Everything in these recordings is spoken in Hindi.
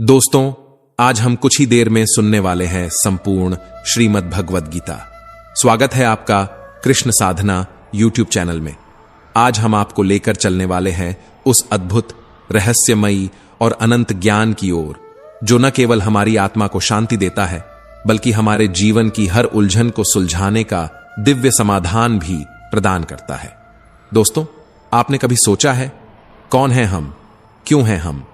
दोस्तों, आज हम कुछ ही देर में सुनने वाले हैं संपूर्ण श्रीमद् भगवद गीता। स्वागत है आपका कृष्ण साधना यूट्यूब चैनल में। आज हम आपको लेकर चलने वाले हैं उस अद्भुत, रहस्यमयी और अनंत ज्ञान की ओर, जो न केवल हमारी आत्मा को शांति देता है, बल्कि हमारे जीवन की हर उलझन को सुलझाने का दिव्य समाधान भी प्रदान करता है। दोस्तों, आपने कभी सोचा है, कौन है हम, क्यों हैं हम?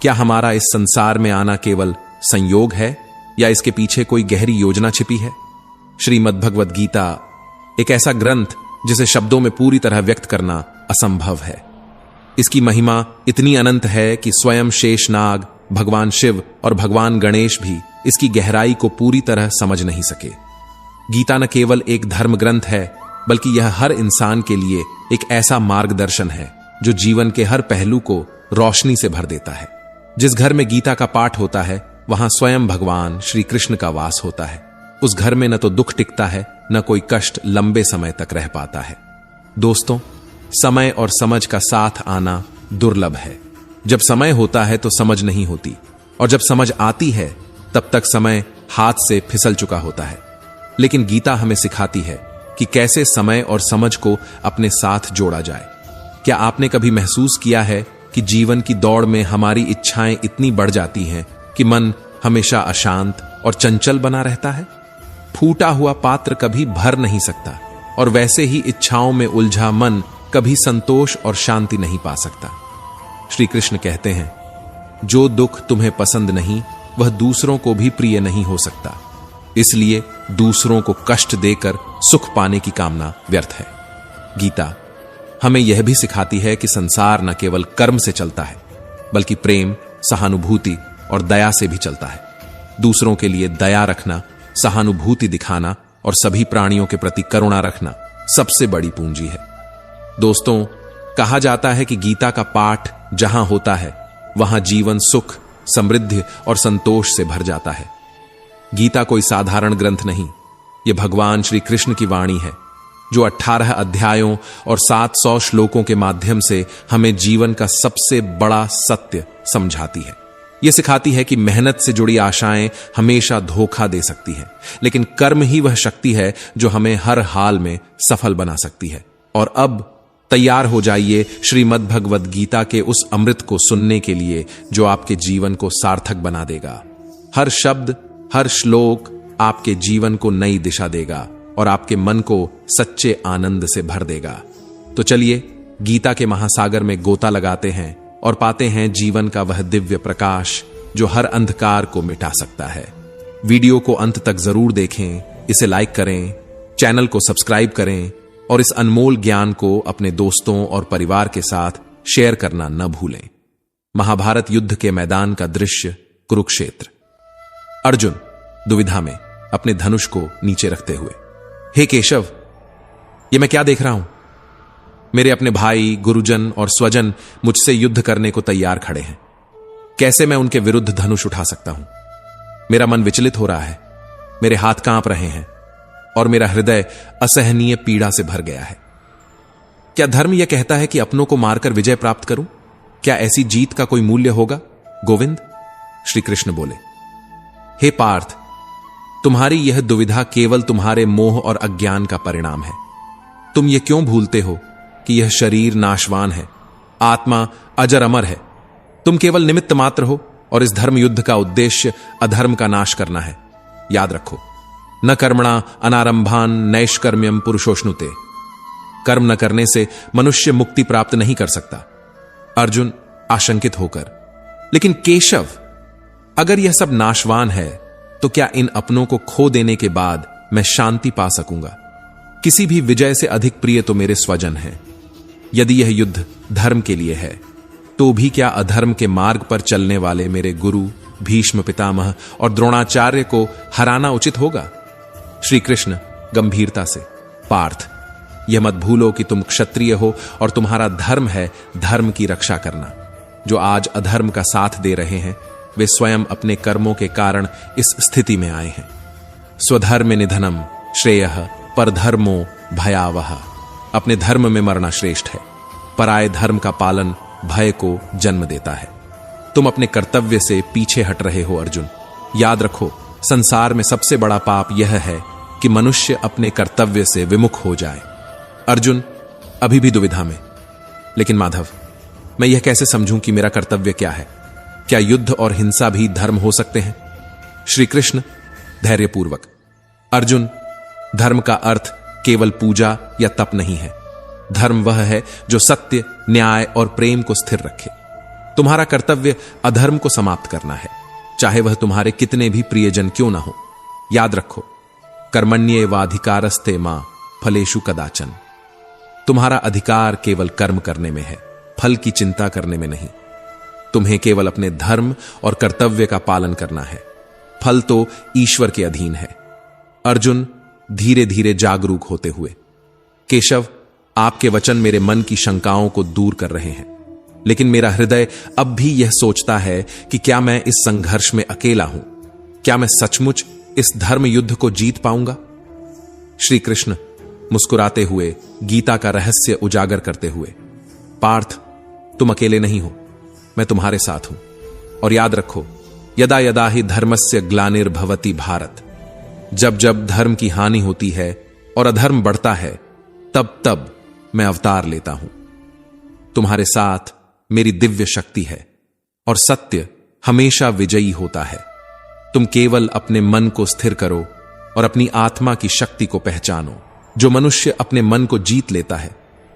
क्या हमारा इस संसार में आना केवल संयोग है या इसके पीछे कोई गहरी योजना छिपी है? श्रीमद् भगवद गीता एक ऐसा ग्रंथ जिसे शब्दों में पूरी तरह व्यक्त करना असंभव है। इसकी महिमा इतनी अनंत है कि स्वयं शेषनाग, भगवान शिव और भगवान गणेश भी इसकी गहराई को पूरी तरह समझ नहीं सके। गीता न केवल एक धर्म ग्रंथ है, बल्कि यह हर इंसान के लिए एक ऐसा मार्गदर्शन है जो जीवन के हर पहलू को रोशनी से भर देता है। जिस घर में गीता का पाठ होता है, वहां स्वयं भगवान श्री कृष्ण का वास होता है। उस घर में न तो दुख टिकता है, न कोई कष्ट लंबे समय तक रह पाता है। दोस्तों, समय और समझ का साथ आना दुर्लभ है। जब समय होता है तो समझ नहीं होती, और जब समझ आती है तब तक समय हाथ से फिसल चुका होता है। लेकिन गीता हमें सिखाती है कि कैसे समय और समझ को अपने साथ जोड़ा जाए। क्या आपने कभी महसूस किया है कि जीवन की दौड़ में हमारी इच्छाएं इतनी बढ़ जाती हैं कि मन हमेशा अशांत और चंचल बना रहता है? फूटा हुआ पात्र कभी भर नहीं सकता, और वैसे ही इच्छाओं में उलझा मन कभी संतोष और शांति नहीं पा सकता। श्री कृष्ण कहते हैं, जो दुख तुम्हें पसंद नहीं, वह दूसरों को भी प्रिय नहीं हो सकता। इसलिए दूसरों को कष्ट देकर सुख पाने की कामना व्यर्थ है। गीता हमें यह भी सिखाती है कि संसार न केवल कर्म से चलता है, बल्कि प्रेम, सहानुभूति और दया से भी चलता है। दूसरों के लिए दया रखना, सहानुभूति दिखाना और सभी प्राणियों के प्रति करुणा रखना सबसे बड़ी पूंजी है। दोस्तों, कहा जाता है कि गीता का पाठ जहां होता है, वहां जीवन सुख, समृद्धि और संतोष से भर जाता है। गीता कोई साधारण ग्रंथ नहीं, यह भगवान श्री कृष्ण की वाणी है, जो 18 अध्यायों और 700 श्लोकों के माध्यम से हमें जीवन का सबसे बड़ा सत्य समझाती है। यह सिखाती है कि मेहनत से जुड़ी आशाएं हमेशा धोखा दे सकती हैं, लेकिन कर्म ही वह शक्ति है जो हमें हर हाल में सफल बना सकती है। और अब तैयार हो जाइए श्रीमद् भगवद गीता के उस अमृत को सुनने के लिए, जो आपके जीवन को सार्थक बना देगा। हर शब्द, हर श्लोक आपके जीवन को नई दिशा देगा और आपके मन को सच्चे आनंद से भर देगा। तो चलिए गीता के महासागर में गोता लगाते हैं और पाते हैं जीवन का वह दिव्य प्रकाश जो हर अंधकार को मिटा सकता है। वीडियो को अंत तक जरूर देखें, इसे लाइक करें, चैनल को सब्सक्राइब करें और इस अनमोल ज्ञान को अपने दोस्तों और परिवार के साथ शेयर करना न भूलें। महाभारत युद्ध के मैदान का दृश्य, कुरुक्षेत्र। अर्जुन दुविधा में अपने धनुष को नीचे रखते हुए, हे केशव, ये मैं क्या देख रहा हूं? मेरे अपने भाई, गुरुजन और स्वजन मुझसे युद्ध करने को तैयार खड़े हैं। कैसे मैं उनके विरुद्ध धनुष उठा सकता हूं? मेरा मन विचलित हो रहा है, मेरे हाथ कांप रहे हैं और मेरा हृदय असहनीय पीड़ा से भर गया है। क्या धर्म यह कहता है कि अपनों को मारकर विजय प्राप्त करूं? क्या ऐसी जीत का कोई मूल्य होगा? गोविंद, श्री कृष्ण बोले, हे पार्थ, तुम्हारी यह दुविधा केवल तुम्हारे मोह और अज्ञान का परिणाम है। तुम ये क्यों भूलते हो कि यह शरीर नाशवान है, आत्मा अजर अमर है। तुम केवल निमित्त मात्र हो और इस धर्म युद्ध का उद्देश्य अधर्म का नाश करना है। याद रखो, न कर्मणा अनारंभान नैष्कर्म्यम पुरुषोष्णुते। कर्म न करने से मनुष्य मुक्ति प्राप्त नहीं कर सकता। अर्जुन आशंकित होकर, लेकिन केशव, अगर यह सब नाशवान है तो क्या इन अपनों को खो देने के बाद मैं शांति पा सकूंगा? किसी भी विजय से अधिक प्रिय तो मेरे स्वजन हैं। यदि यह युद्ध धर्म के लिए है, तो भी क्या अधर्म के मार्ग पर चलने वाले मेरे गुरु भीष्म पितामह और द्रोणाचार्य को हराना उचित होगा? श्री कृष्ण गंभीरता से, पार्थ, यह मत भूलो कि तुम क्षत्रिय हो और तुम्हारा धर्म है धर्म की रक्षा करना। जो आज अधर्म का साथ दे रहे हैं, वे स्वयं अपने कर्मों के कारण इस स्थिति में आए हैं। स्वधर्म निधनम श्रेयः परधर्मो भयावह। अपने धर्म में मरना श्रेष्ठ है। पराये धर्म का पालन भय को जन्म देता है। तुम अपने कर्तव्य से पीछे हट रहे हो अर्जुन। याद रखो, संसार में सबसे बड़ा पाप यह है कि मनुष्य अपने कर्तव्य से विमुख हो जाए। अर्जुन अभी भी दुविधा में, लेकिन माधव, मैं यह कैसे समझूं कि मेरा कर्तव्य क्या है? क्या युद्ध और हिंसा भी धर्म हो सकते हैं? श्री कृष्ण धैर्यपूर्वक, अर्जुन, धर्म का अर्थ केवल पूजा या तप नहीं है। धर्म वह है जो सत्य, न्याय और प्रेम को स्थिर रखे। तुम्हारा कर्तव्य अधर्म को समाप्त करना है, चाहे वह तुम्हारे कितने भी प्रियजन क्यों ना हो। याद रखो, कर्मण्येवाधिकारस्ते मां फलेषु कदाचन। तुम्हारा अधिकार केवल कर्म करने में है, फल की चिंता करने में नहीं। तुम्हें केवल अपने धर्म और कर्तव्य का पालन करना है, फल तो ईश्वर के अधीन है। अर्जुन धीरे धीरे जागरूक होते हुए, केशव, आपके वचन मेरे मन की शंकाओं को दूर कर रहे हैं, लेकिन मेरा हृदय अब भी यह सोचता है कि क्या मैं इस संघर्ष में अकेला हूं? क्या मैं सचमुच इस धर्म युद्ध को जीत पाऊंगा? श्री कृष्ण मुस्कुराते हुए गीता का रहस्य उजागर करते हुए, पार्थ, तुम अकेले नहीं हो, मैं तुम्हारे साथ हूं। और याद रखो, यदा यदा ही धर्मस्य ग्लानिर्भवति भारत। जब जब धर्म की हानि होती है और अधर्म बढ़ता है, तब तब मैं अवतार लेता हूं। तुम्हारे साथ मेरी दिव्य शक्ति है और सत्य हमेशा विजयी होता है। तुम केवल अपने मन को स्थिर करो और अपनी आत्मा की शक्ति को पहचानो। जो मनुष्य अपने मन को जीत लेता है,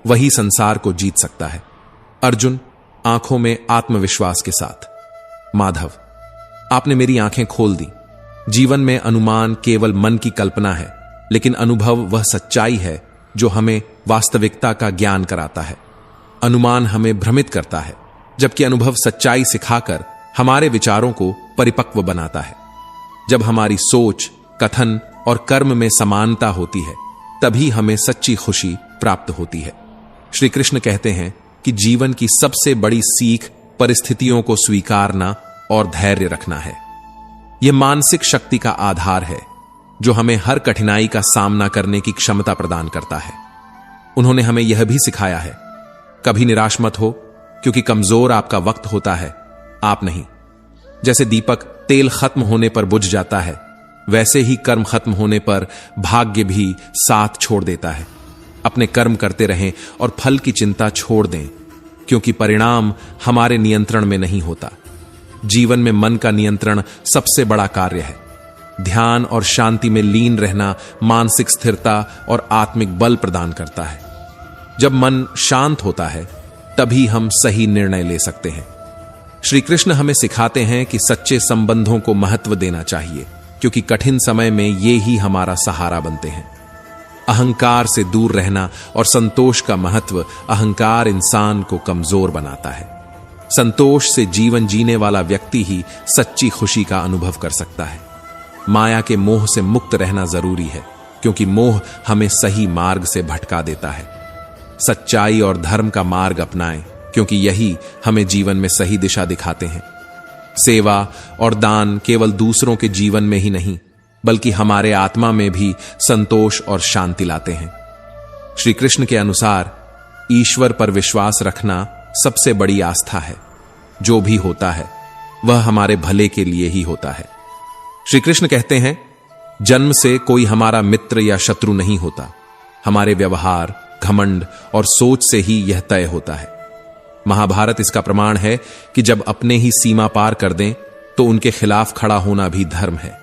वही संसार को जीत सकता है। अर्जुन आंखों में आत्मविश्वास के साथ, माधव, आपने मेरी आंखें खोल दी। जीवन में अनुमान केवल मन की कल्पना है, लेकिन अनुभव वह सच्चाई है जो हमें वास्तविकता का ज्ञान कराता है। अनुमान हमें भ्रमित करता है, जबकि अनुभव सच्चाई सिखाकर हमारे विचारों को परिपक्व बनाता है। जब हमारी सोच, कथन और कर्म में समानता होती है, तभी हमें सच्ची खुशी प्राप्त होती है। श्री कृष्ण कहते हैं कि जीवन की सबसे बड़ी सीख परिस्थितियों को स्वीकारना और धैर्य रखना है। यह मानसिक शक्ति का आधार है जो हमें हर कठिनाई का सामना करने की क्षमता प्रदान करता है। उन्होंने हमें यह भी सिखाया है, कभी निराश मत हो, क्योंकि कमजोर आपका वक्त होता है, आप नहीं। जैसे दीपक तेल खत्म होने पर बुझ जाता है, वैसे ही कर्म खत्म होने पर भाग्य भी साथ छोड़ देता है। अपने कर्म करते रहें और फल की चिंता छोड़ दें, क्योंकि परिणाम हमारे नियंत्रण में नहीं होता। जीवन में मन का नियंत्रण सबसे बड़ा कार्य है। ध्यान और शांति में लीन रहना मानसिक स्थिरता और आत्मिक बल प्रदान करता है। जब मन शांत होता है, तभी हम सही निर्णय ले सकते हैं। श्री कृष्ण हमें सिखाते हैं कि सच्चे संबंधों को महत्व देना चाहिए, क्योंकि कठिन समय में ये ही हमारा सहारा बनते हैं। अहंकार से दूर रहना और संतोष का महत्व। अहंकार इंसान को कमजोर बनाता है। संतोष से जीवन जीने वाला व्यक्ति ही सच्ची खुशी का अनुभव कर सकता है। माया के मोह से मुक्त रहना जरूरी है, क्योंकि मोह हमें सही मार्ग से भटका देता है। सच्चाई और धर्म का मार्ग अपनाएं, क्योंकि यही हमें जीवन में सही दिशा दिखाते हैं। सेवा और दान केवल दूसरों के जीवन में ही नहीं, बल्कि हमारे आत्मा में भी संतोष और शांति लाते हैं। श्री कृष्ण के अनुसार ईश्वर पर विश्वास रखना सबसे बड़ी आस्था है। जो भी होता है वह हमारे भले के लिए ही होता है। श्री कृष्ण कहते हैं, जन्म से कोई हमारा मित्र या शत्रु नहीं होता। हमारे व्यवहार, घमंड और सोच से ही यह तय होता है। महाभारत इसका प्रमाण है कि जब अपने ही सीमा पार कर दें, तो उनके खिलाफ खड़ा होना भी धर्म है।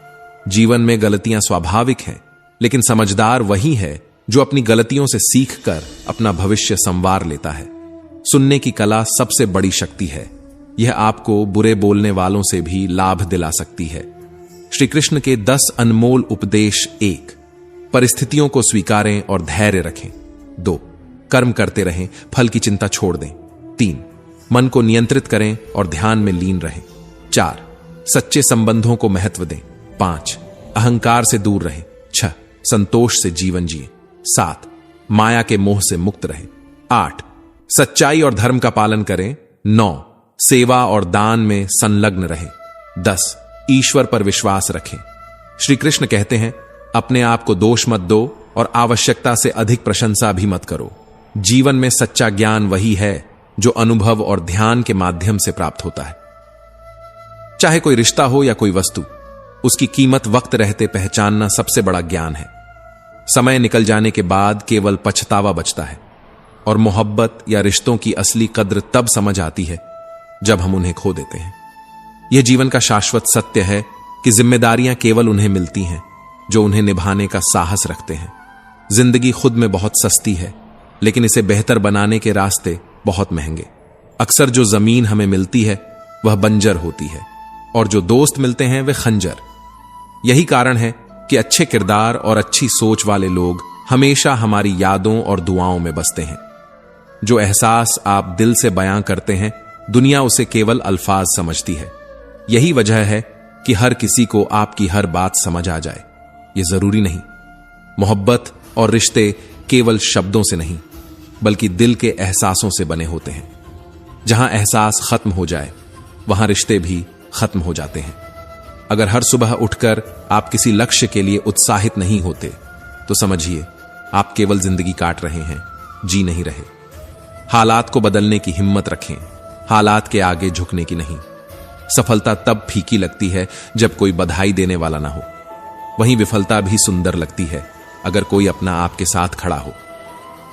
जीवन में गलतियां स्वाभाविक हैं, लेकिन समझदार वही है जो अपनी गलतियों से सीखकर अपना भविष्य संवार लेता है। सुनने की कला सबसे बड़ी शक्ति है। यह आपको बुरे बोलने वालों से भी लाभ दिला सकती है। श्री कृष्ण के 10 अनमोल उपदेश। 1. परिस्थितियों को स्वीकारें और धैर्य रखें। 2. कर्म करते रहें, फल की चिंता छोड़ दें। 3. मन को नियंत्रित करें और ध्यान में लीन रहें। 4. सच्चे संबंधों को महत्व दें। 5. अहंकार से दूर रहें। 6. संतोष से जीवन जिए। 7. माया के मोह से मुक्त रहें। 8. सच्चाई और धर्म का पालन करें। 9. सेवा और दान में संलग्न रहें। 10. ईश्वर पर विश्वास रखें। श्री कृष्ण कहते हैं, अपने आप को दोष मत दो और आवश्यकता से अधिक प्रशंसा भी मत करो। जीवन में सच्चा ज्ञान वही है जो अनुभव और ध्यान के माध्यम से प्राप्त होता है। चाहे कोई रिश्ता हो या कोई वस्तु, उसकी कीमत वक्त रहते पहचानना सबसे बड़ा ज्ञान है। समय निकल जाने के बाद केवल पछतावा बचता है, और मोहब्बत या रिश्तों की असली कद्र तब समझ आती है जब हम उन्हें खो देते हैं। यह जीवन का शाश्वत सत्य है कि जिम्मेदारियां केवल उन्हें मिलती हैं जो उन्हें निभाने का साहस रखते हैं। जिंदगी खुद में बहुत सस्ती है, लेकिन इसे बेहतर बनाने के रास्ते बहुत महंगे। अक्सर जो जमीन हमें मिलती है वह बंजर होती है, और जो दोस्त मिलते हैं वे खंजर। यही कारण है कि अच्छे किरदार और अच्छी सोच वाले लोग हमेशा हमारी यादों और दुआओं में बसते हैं। जो एहसास आप दिल से बयां करते हैं, दुनिया उसे केवल अल्फाज समझती है। यही वजह है कि हर किसी को आपकी हर बात समझ आ जाए, यह जरूरी नहीं। मोहब्बत और रिश्ते केवल शब्दों से नहीं, बल्कि दिल के एहसासों से बने होते हैं। जहां एहसास खत्म हो जाए, वहां रिश्ते भी खत्म हो जाते हैं। अगर हर सुबह उठकर आप किसी लक्ष्य के लिए उत्साहित नहीं होते, तो समझिए आप केवल जिंदगी काट रहे हैं, जी नहीं रहे। हालात को बदलने की हिम्मत रखें, हालात के आगे झुकने की नहीं। सफलता तब फीकी लगती है जब कोई बधाई देने वाला ना हो। वहीं विफलता भी सुंदर लगती है अगर कोई अपना आपके साथ खड़ा हो।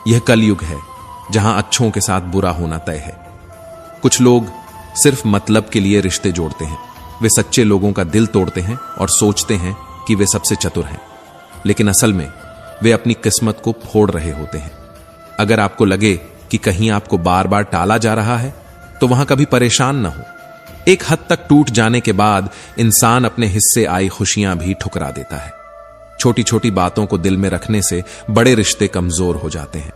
यह कलयुग है जहां अच्छों के साथ बुरा होना तय है। कुछ लोग सिर्फ मतलब के लिए रिश्ते जोड़ते हैं। वे सच्चे लोगों का दिल तोड़ते हैं और सोचते हैं कि वे सबसे चतुर हैं, लेकिन असल में वे अपनी किस्मत को फोड़ रहे होते हैं। अगर आपको लगे कि कहीं आपको बार बार टाला जा रहा है, तो वहां कभी परेशान ना हो। एक हद तक टूट जाने के बाद इंसान अपने हिस्से आई खुशियां भी ठुकरा देता है। छोटी छोटी बातों को दिल में रखने से बड़े रिश्ते कमजोर हो जाते हैं।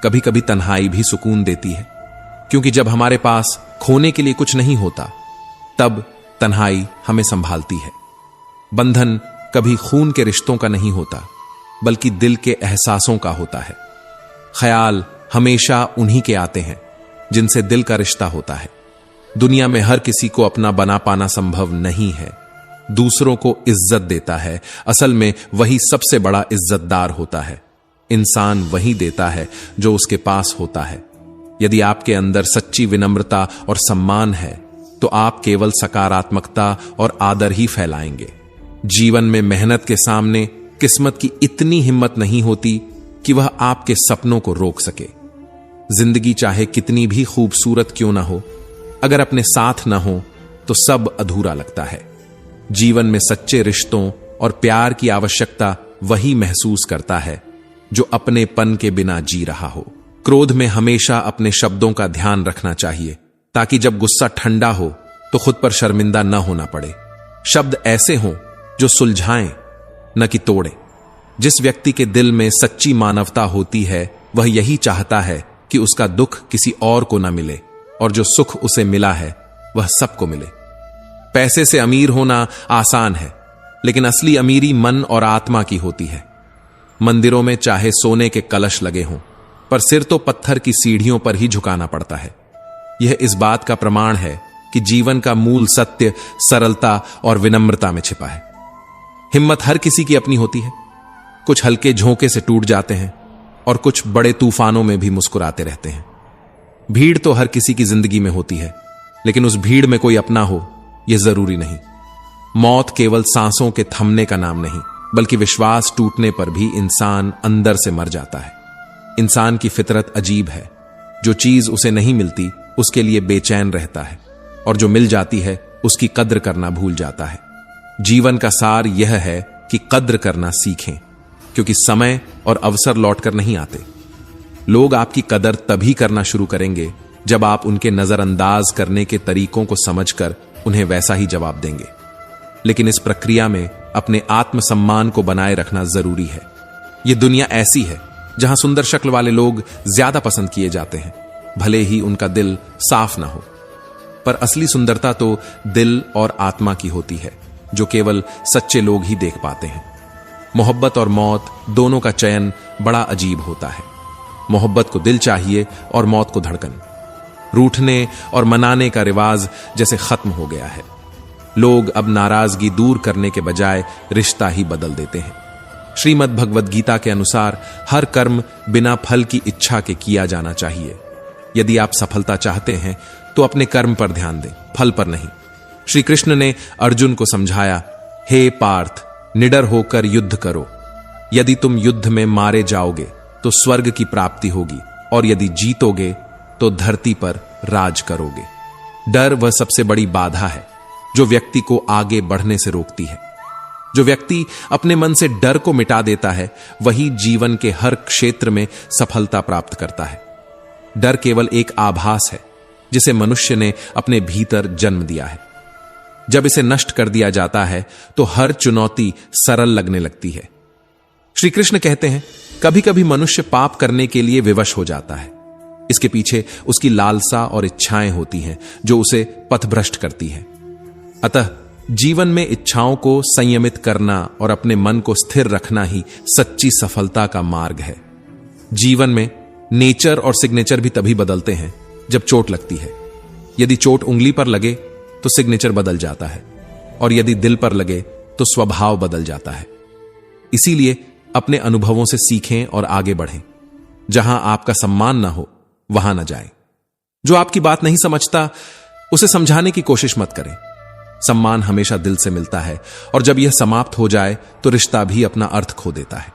कभी कभी तन्हाई भी सुकून देती है, क्योंकि जब हमारे पास खोने के लिए कुछ नहीं होता, तब तन्हाई हमें संभालती है। बंधन कभी खून के रिश्तों का नहीं होता, बल्कि दिल के एहसासों का होता है। ख्याल हमेशा उन्हीं के आते हैं जिनसे दिल का रिश्ता होता है। दुनिया में हर किसी को अपना बना पाना संभव नहीं है। दूसरों को इज्जत देता है, असल में वही सबसे बड़ा इज्जतदार होता है। इंसान वही देता है जो उसके पास होता है। यदि आपके अंदर सच्ची विनम्रता और सम्मान है, तो आप केवल सकारात्मकता और आदर ही फैलाएंगे। जीवन में मेहनत के सामने किस्मत की इतनी हिम्मत नहीं होती कि वह आपके सपनों को रोक सके। जिंदगी चाहे कितनी भी खूबसूरत क्यों ना हो, अगर अपने साथ ना हो तो सब अधूरा लगता है। जीवन में सच्चे रिश्तों और प्यार की आवश्यकता वही महसूस करता है जो अपनेपन के बिना जी रहा हो। क्रोध में हमेशा अपने शब्दों का ध्यान रखना चाहिए, ताकि जब गुस्सा ठंडा हो तो खुद पर शर्मिंदा न होना पड़े। शब्द ऐसे हों जो सुलझाएं, न कि तोड़ें। जिस व्यक्ति के दिल में सच्ची मानवता होती है, वह यही चाहता है कि उसका दुख किसी और को न मिले, और जो सुख उसे मिला है वह सबको मिले। पैसे से अमीर होना आसान है, लेकिन असली अमीरी मन और आत्मा की होती है। मंदिरों में चाहे सोने के कलश लगे हों, पर सिर तो पत्थर की सीढ़ियों पर ही झुकाना पड़ता है। यह इस बात का प्रमाण है कि जीवन का मूल सत्य सरलता और विनम्रता में छिपा है। हिम्मत हर किसी की अपनी होती है। कुछ हल्के झोंके से टूट जाते हैं और कुछ बड़े तूफानों में भी मुस्कुराते रहते हैं। भीड़ तो हर किसी की जिंदगी में होती है, लेकिन उस भीड़ में कोई अपना हो यह जरूरी नहीं। मौत केवल सांसों के थमने का नाम नहीं, बल्कि विश्वास टूटने पर भी इंसान अंदर से मर जाता है। इंसान की फितरत अजीब है। जो चीज उसे नहीं मिलती उसके लिए बेचैन रहता है, और जो मिल जाती है उसकी कद्र करना भूल जाता है। जीवन का सार यह है कि कद्र करना सीखें, क्योंकि समय और अवसर लौटकर नहीं आते। लोग आपकी कदर तभी करना शुरू करेंगे जब आप उनके नजरअंदाज करने के तरीकों को समझकर उन्हें वैसा ही जवाब देंगे। लेकिन इस प्रक्रिया में अपने आत्मसम्मान को बनाए रखना जरूरी है। यह दुनिया ऐसी है जहां सुंदर शक्ल वाले लोग ज्यादा पसंद किए जाते हैं, भले ही उनका दिल साफ ना हो। पर असली सुंदरता तो दिल और आत्मा की होती है, जो केवल सच्चे लोग ही देख पाते हैं। मोहब्बत और मौत दोनों का चयन बड़ा अजीब होता है। मोहब्बत को दिल चाहिए और मौत को धड़कन। रूठने और मनाने का रिवाज जैसे खत्म हो गया है। लोग अब नाराजगी दूर करने के बजाय रिश्ता ही बदल देते हैं। श्रीमद् भगवद गीता के अनुसार हर कर्म बिना फल की इच्छा के किया जाना चाहिए। यदि आप सफलता चाहते हैं तो अपने कर्म पर ध्यान दें, फल पर नहीं। श्री कृष्ण ने अर्जुन को समझाया, हे पार्थ, निडर होकर युद्ध करो। यदि तुम युद्ध में मारे जाओगे तो स्वर्ग की प्राप्ति होगी, और यदि जीतोगे तो धरती पर राज करोगे। डर वह सबसे बड़ी बाधा है जो व्यक्ति को आगे बढ़ने से रोकती है। जो व्यक्ति अपने मन से डर को मिटा देता है वही जीवन के हर क्षेत्र में सफलता प्राप्त करता है। डर केवल एक आभास है जिसे मनुष्य ने अपने भीतर जन्म दिया है। जब इसे नष्ट कर दिया जाता है तो हर चुनौती सरल लगने लगती है। श्री कृष्ण कहते हैं, कभी कभी मनुष्य पाप करने के लिए विवश हो जाता है। इसके पीछे उसकी लालसा और इच्छाएं होती हैं जो उसे पथभ्रष्ट करती हैं। अतः जीवन में इच्छाओं को संयमित करना और अपने मन को स्थिर रखना ही सच्ची सफलता का मार्ग है। जीवन में नेचर और सिग्नेचर भी तभी बदलते हैं जब चोट लगती है। यदि चोट उंगली पर लगे तो सिग्नेचर बदल जाता है, और यदि दिल पर लगे तो स्वभाव बदल जाता है। इसीलिए अपने अनुभवों से सीखें और आगे बढ़ें। जहां आपका सम्मान ना हो वहां ना जाएं। जो आपकी बात नहीं समझता उसे समझाने की कोशिश मत करें। सम्मान हमेशा दिल से मिलता है, और जब यह समाप्त हो जाए तो रिश्ता भी अपना अर्थ खो देता है।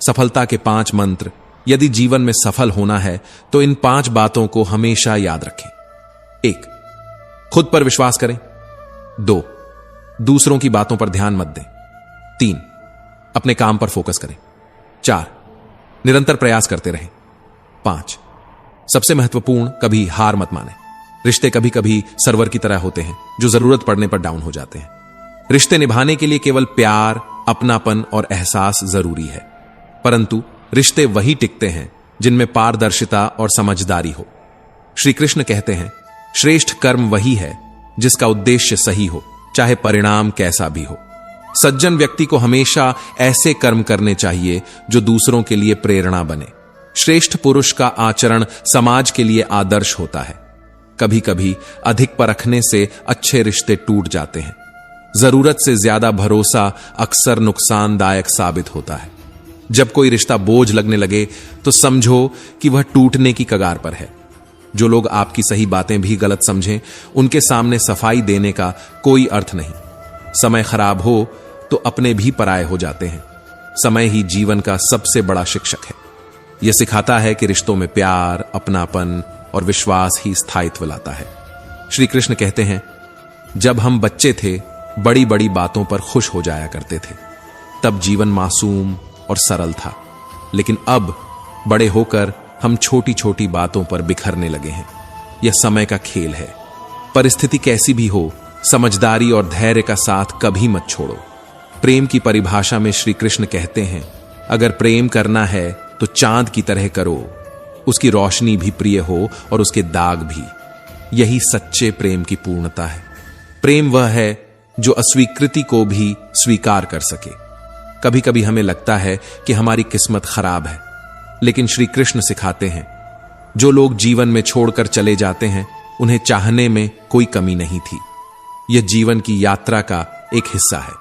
सफलता के 5 मंत्र। यदि जीवन में सफल होना है तो इन 5 बातों को हमेशा याद रखें। 1. खुद पर विश्वास करें। 2. दूसरों की बातों पर ध्यान मत दें। 3. अपने काम पर फोकस करें। 4. निरंतर प्रयास करते रहें। 5. सबसे महत्वपूर्ण, कभी हार मत माने। रिश्ते कभी कभी सर्वर की तरह होते हैं जो जरूरत पड़ने पर डाउन हो जाते हैं। रिश्ते निभाने के लिए केवल प्यार, अपनापन और एहसास जरूरी है, परंतु रिश्ते वही टिकते हैं जिनमें पारदर्शिता और समझदारी हो। श्री कृष्ण कहते हैं, श्रेष्ठ कर्म वही है जिसका उद्देश्य सही हो, चाहे परिणाम कैसा भी हो। सज्जन व्यक्ति को हमेशा ऐसे कर्म करने चाहिए जो दूसरों के लिए प्रेरणा बने। श्रेष्ठ पुरुष का आचरण समाज के लिए आदर्श होता है। कभी कभी अधिक परखने से अच्छे रिश्ते टूट जाते हैं। जरूरत से ज्यादा भरोसा अक्सर नुकसानदायक साबित होता है। जब कोई रिश्ता बोझ लगने लगे तो समझो कि वह टूटने की कगार पर है। जो लोग आपकी सही बातें भी गलत समझें, उनके सामने सफाई देने का कोई अर्थ नहीं। समय खराब हो तो अपने भी पराये हो जाते हैं। समय ही जीवन का सबसे बड़ा शिक्षक है। यह सिखाता है कि रिश्तों में प्यार, अपनापन और विश्वास ही स्थायित्व लाता है। श्री कृष्ण कहते हैं, जब हम बच्चे थे बड़ी बड़ी बातों पर खुश हो जाया करते थे, तब जीवन मासूम और सरल था। लेकिन अब बड़े होकर हम छोटी छोटी बातों पर बिखरने लगे हैं। यह समय का खेल है। परिस्थिति कैसी भी हो, समझदारी और धैर्य का साथ कभी मत छोड़ो। प्रेम की परिभाषा में श्री कृष्ण कहते हैं, अगर प्रेम करना है तो चांद की तरह करो, उसकी रोशनी भी प्रिय हो और उसके दाग भी। यही सच्चे प्रेम की पूर्णता है। प्रेम वह है जो अस्वीकृति को भी स्वीकार कर सके। कभी कभी हमें लगता है कि हमारी किस्मत खराब है, लेकिन श्री कृष्ण सिखाते हैं, जो लोग जीवन में छोड़कर चले जाते हैं उन्हें चाहने में कोई कमी नहीं थी। यह जीवन की यात्रा का एक हिस्सा है।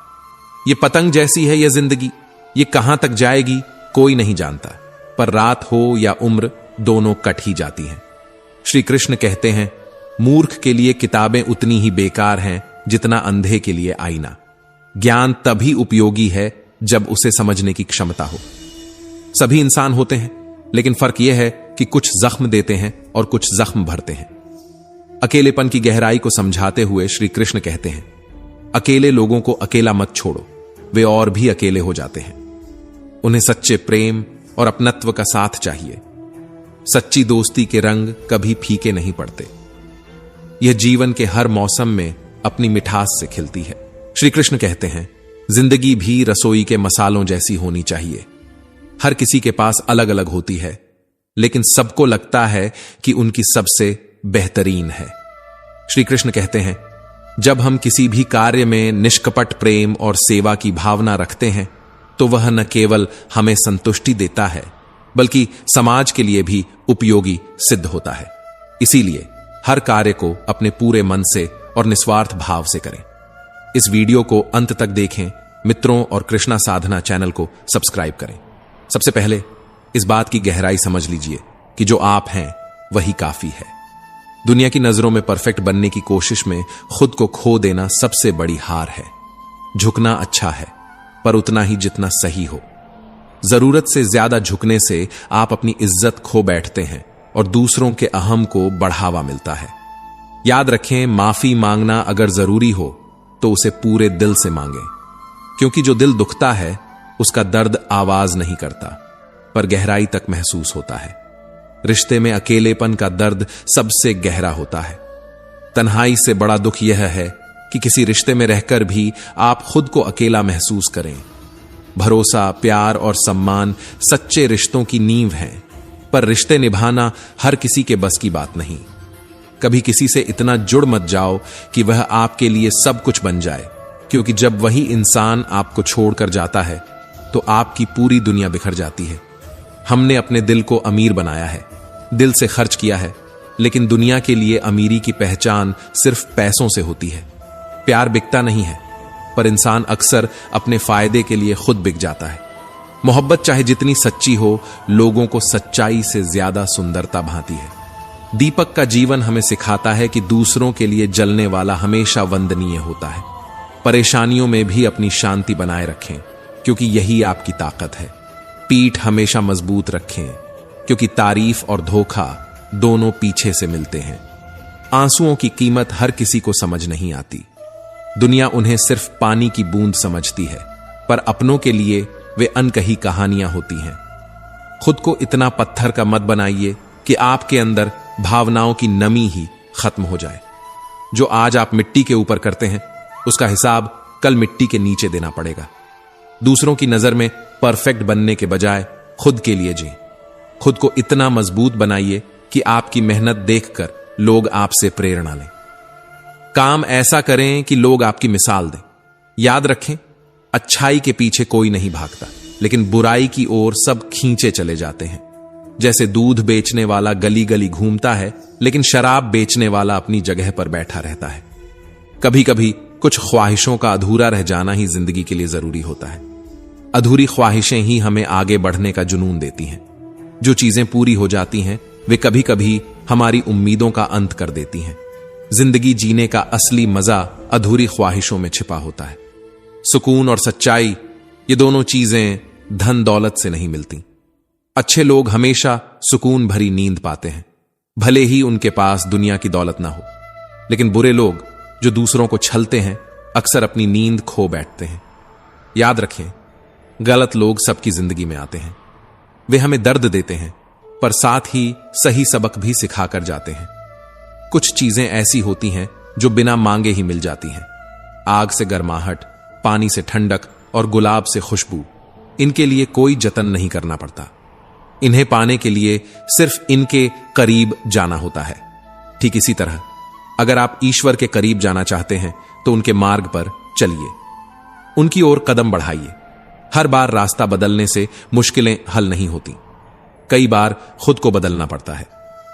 यह पतंग जैसी है यह जिंदगी, ये कहां तक जाएगी कोई नहीं जानता, पर रात हो या उम्र दोनों कट ही जाती हैं। श्री कृष्ण कहते हैं, मूर्ख के लिए किताबें उतनी ही बेकार हैं जितना अंधे के लिए आईना। ज्ञान तभी उपयोगी है जब उसे समझने की क्षमता हो। सभी इंसान होते हैं, लेकिन फर्क यह है कि कुछ जख्म देते हैं और कुछ जख्म भरते हैं। अकेलेपन की गहराई को समझाते हुए श्री कृष्ण कहते हैं, अकेले लोगों को अकेला मत छोड़ो, वे और भी अकेले हो जाते हैं। उन्हें सच्चे प्रेम और अपनत्व का साथ चाहिए। सच्ची दोस्ती के रंग कभी फीके नहीं पड़ते। यह जीवन के हर मौसम में अपनी मिठास से खिलती है। श्री कृष्ण कहते हैं, जिंदगी भी रसोई के मसालों जैसी होनी चाहिए। हर किसी के पास अलग अलग होती है, लेकिन सबको लगता है कि उनकी सबसे बेहतरीन है। श्री कृष्ण कहते हैं, जब हम किसी भी कार्य में निष्कपट प्रेम और सेवा की भावना रखते हैं तो वह न केवल हमें संतुष्टि देता है, बल्कि समाज के लिए भी उपयोगी सिद्ध होता है। इसीलिए हर कार्य को अपने पूरे मन से और निस्वार्थ भाव से करें। इस वीडियो को अंत तक देखें, मित्रों और कृष्णा साधना चैनल को सब्सक्राइब करें। सबसे पहले इस बात की गहराई समझ लीजिए कि जो आप हैं वही काफी है। दुनिया की नजरों में परफेक्ट बनने की कोशिश में खुद को खो देना सबसे बड़ी हार है। झुकना अच्छा है, पर उतना ही जितना सही हो। जरूरत से ज्यादा झुकने से आप अपनी इज्जत खो बैठते हैं और दूसरों के अहम को बढ़ावा मिलता है। याद रखें, माफी मांगना अगर जरूरी हो तो उसे पूरे दिल से मांगें, क्योंकि जो दिल दुखता है उसका दर्द आवाज नहीं करता, पर गहराई तक महसूस होता है। रिश्ते में अकेलेपन का दर्द सबसे गहरा होता है। तन्हाई से बड़ा दुख यह है कि किसी रिश्ते में रहकर भी आप खुद को अकेला महसूस करें। भरोसा, प्यार और सम्मान सच्चे रिश्तों की नींव हैं, पर रिश्ते निभाना हर किसी के बस की बात नहीं। कभी किसी से इतना जुड़ मत जाओ कि वह आपके लिए सब कुछ बन जाए, क्योंकि जब वही इंसान आपको छोड़कर जाता है तो आपकी पूरी दुनिया बिखर जाती है। हमने अपने दिल को अमीर बनाया है, दिल से खर्च किया है, लेकिन दुनिया के लिए अमीरी की पहचान सिर्फ पैसों से होती है। प्यार बिकता नहीं है, पर इंसान अक्सर अपने फायदे के लिए खुद बिक जाता है। मोहब्बत चाहे जितनी सच्ची हो, लोगों को सच्चाई से ज्यादा सुंदरता भाती है। दीपक का जीवन हमें सिखाता है कि दूसरों के लिए जलने वाला हमेशा वंदनीय होता है। परेशानियों में भी अपनी शांति बनाए रखें, क्योंकि यही आपकी ताकत है। पीठ हमेशा मजबूत रखें, क्योंकि तारीफ और धोखा दोनों पीछे से मिलते हैं। आंसुओं की कीमत हर किसी को समझ नहीं आती। दुनिया उन्हें सिर्फ पानी की बूंद समझती है, पर अपनों के लिए वे अनकही कहानियां होती हैं। खुद को इतना पत्थर का मत बनाइए कि आपके अंदर भावनाओं की नमी ही खत्म हो जाए। जो आज आप मिट्टी के ऊपर करते हैं, उसका हिसाब कल मिट्टी के नीचे देना पड़ेगा। दूसरों की नजर में परफेक्ट बनने के बजाय खुद के लिए जिएं। खुद को इतना मजबूत बनाइए कि आपकी मेहनत देखकर लोग आपसे प्रेरणा लें। काम ऐसा करें कि लोग आपकी मिसाल दें। याद रखें, अच्छाई के पीछे कोई नहीं भागता, लेकिन बुराई की ओर सब खींचे चले जाते हैं। जैसे दूध बेचने वाला गली गली घूमता है, लेकिन शराब बेचने वाला अपनी जगह पर बैठा रहता है। कभी कभी कुछ ख्वाहिशों का अधूरा रह जाना ही जिंदगी के लिए जरूरी होता है। अधूरी ख्वाहिशें ही हमें आगे बढ़ने का जुनून देती हैं। जो चीजें पूरी हो जाती हैं, वे कभी कभी हमारी उम्मीदों का अंत कर देती हैं। जिंदगी जीने का असली मजा अधूरी ख्वाहिशों में छिपा होता है। सुकून और सच्चाई, ये दोनों चीजें धन दौलत से नहीं मिलती। अच्छे लोग हमेशा सुकून भरी नींद पाते हैं, भले ही उनके पास दुनिया की दौलत ना हो। लेकिन बुरे लोग जो दूसरों को छलते हैं, अक्सर अपनी नींद खो बैठते हैं। याद रखें, गलत लोग सबकी जिंदगी में आते हैं। वे हमें दर्द देते हैं, पर साथ ही सही सबक भी सिखाकर जाते हैं। कुछ चीजें ऐसी होती हैं जो बिना मांगे ही मिल जाती हैं। आग से गर्माहट, पानी से ठंडक और गुलाब से खुशबू, इनके लिए कोई जतन नहीं करना पड़ता। इन्हें पाने के लिए सिर्फ इनके करीब जाना होता है। ठीक इसी तरह अगर आप ईश्वर के करीब जाना चाहते हैं तो उनके मार्ग पर चलिए, उनकी ओर कदम बढ़ाइए। हर बार रास्ता बदलने से मुश्किलें हल नहीं होती। कई बार खुद को बदलना पड़ता है,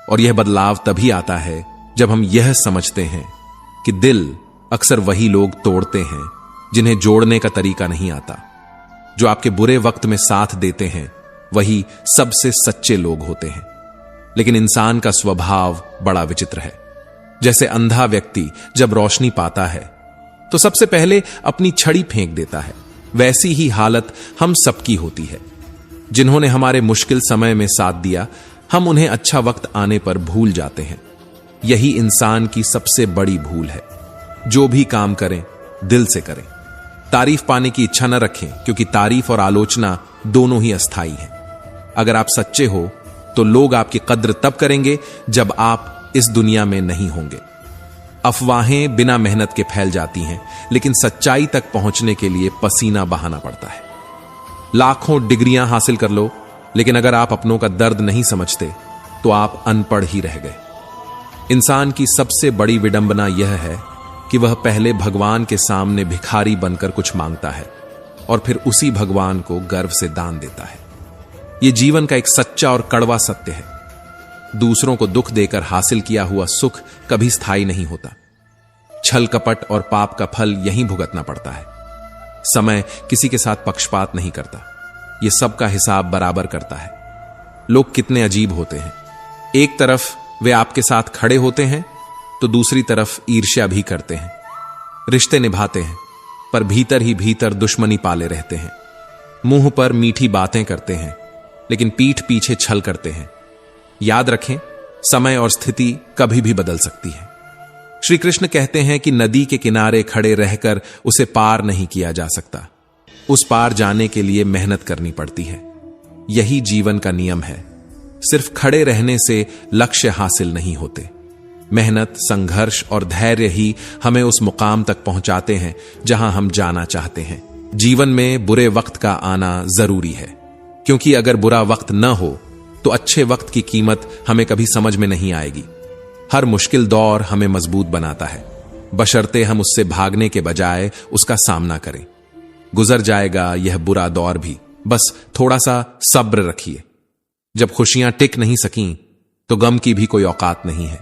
और यह बदलाव तभी आता है जब हम यह समझते हैं कि दिल अक्सर वही लोग तोड़ते हैं जिन्हें जोड़ने का तरीका नहीं आता। जो आपके बुरे वक्त में साथ देते हैं, वही सबसे सच्चे लोग होते हैं। लेकिन इंसान का स्वभाव बड़ा विचित्र है। जैसे अंधा व्यक्ति जब रोशनी पाता है तो सबसे पहले अपनी छड़ी फेंक देता है, वैसी ही हालत हम सबकी होती है। जिन्होंने हमारे मुश्किल समय में साथ दिया, हम उन्हें अच्छा वक्त आने पर भूल जाते हैं। यही इंसान की सबसे बड़ी भूल है। जो भी काम करें, दिल से करें। तारीफ पाने की इच्छा न रखें, क्योंकि तारीफ और आलोचना दोनों ही अस्थाई हैं। अगर आप सच्चे हो तो लोग आपकी कद्र तब करेंगे जब आप इस दुनिया में नहीं होंगे। अफवाहें बिना मेहनत के फैल जाती हैं, लेकिन सच्चाई तक पहुंचने के लिए पसीना बहाना पड़ता है। लाखों डिग्रियां हासिल कर लो, लेकिन अगर आप अपनों का दर्द नहीं समझते तो आप अनपढ़ ही रह गए। इंसान की सबसे बड़ी विडंबना यह है कि वह पहले भगवान के सामने भिखारी बनकर कुछ मांगता है और फिर उसी भगवान को गर्व से दान देता है। यह जीवन का एक सच्चा और कड़वा सत्य है। दूसरों को दुख देकर हासिल किया हुआ सुख कभी स्थायी नहीं होता। छल कपट और पाप का फल यहीं भुगतना पड़ता है। समय किसी के साथ पक्षपात नहीं करता, यह सबका हिसाब बराबर करता है। लोग कितने अजीब होते हैं। एक तरफ वे आपके साथ खड़े होते हैं तो दूसरी तरफ ईर्ष्या भी करते हैं। रिश्ते निभाते हैं पर भीतर ही भीतर दुश्मनी पाले रहते हैं। मुंह पर मीठी बातें करते हैं लेकिन पीठ पीछे छल करते हैं। याद रखें, समय और स्थिति कभी भी बदल सकती है। श्री कृष्ण कहते हैं कि नदी के किनारे खड़े रहकर उसे पार नहीं किया जा सकता। उस पार जाने के लिए मेहनत करनी पड़ती है। यही जीवन का नियम है। सिर्फ खड़े रहने से लक्ष्य हासिल नहीं होते। मेहनत, संघर्ष और धैर्य ही हमें उस मुकाम तक पहुंचाते हैं जहां हम जाना चाहते हैं। जीवन में बुरे वक्त का आना जरूरी है, क्योंकि अगर बुरा वक्त न हो तो अच्छे वक्त की कीमत हमें कभी समझ में नहीं आएगी। हर मुश्किल दौर हमें मजबूत बनाता है, बशर्ते हम उससे भागने के बजाय उसका सामना करें। गुजर जाएगा यह बुरा दौर भी, बस थोड़ा सा सब्र रखिए। जब खुशियां टिक नहीं सकीं तो गम की भी कोई औकात नहीं है।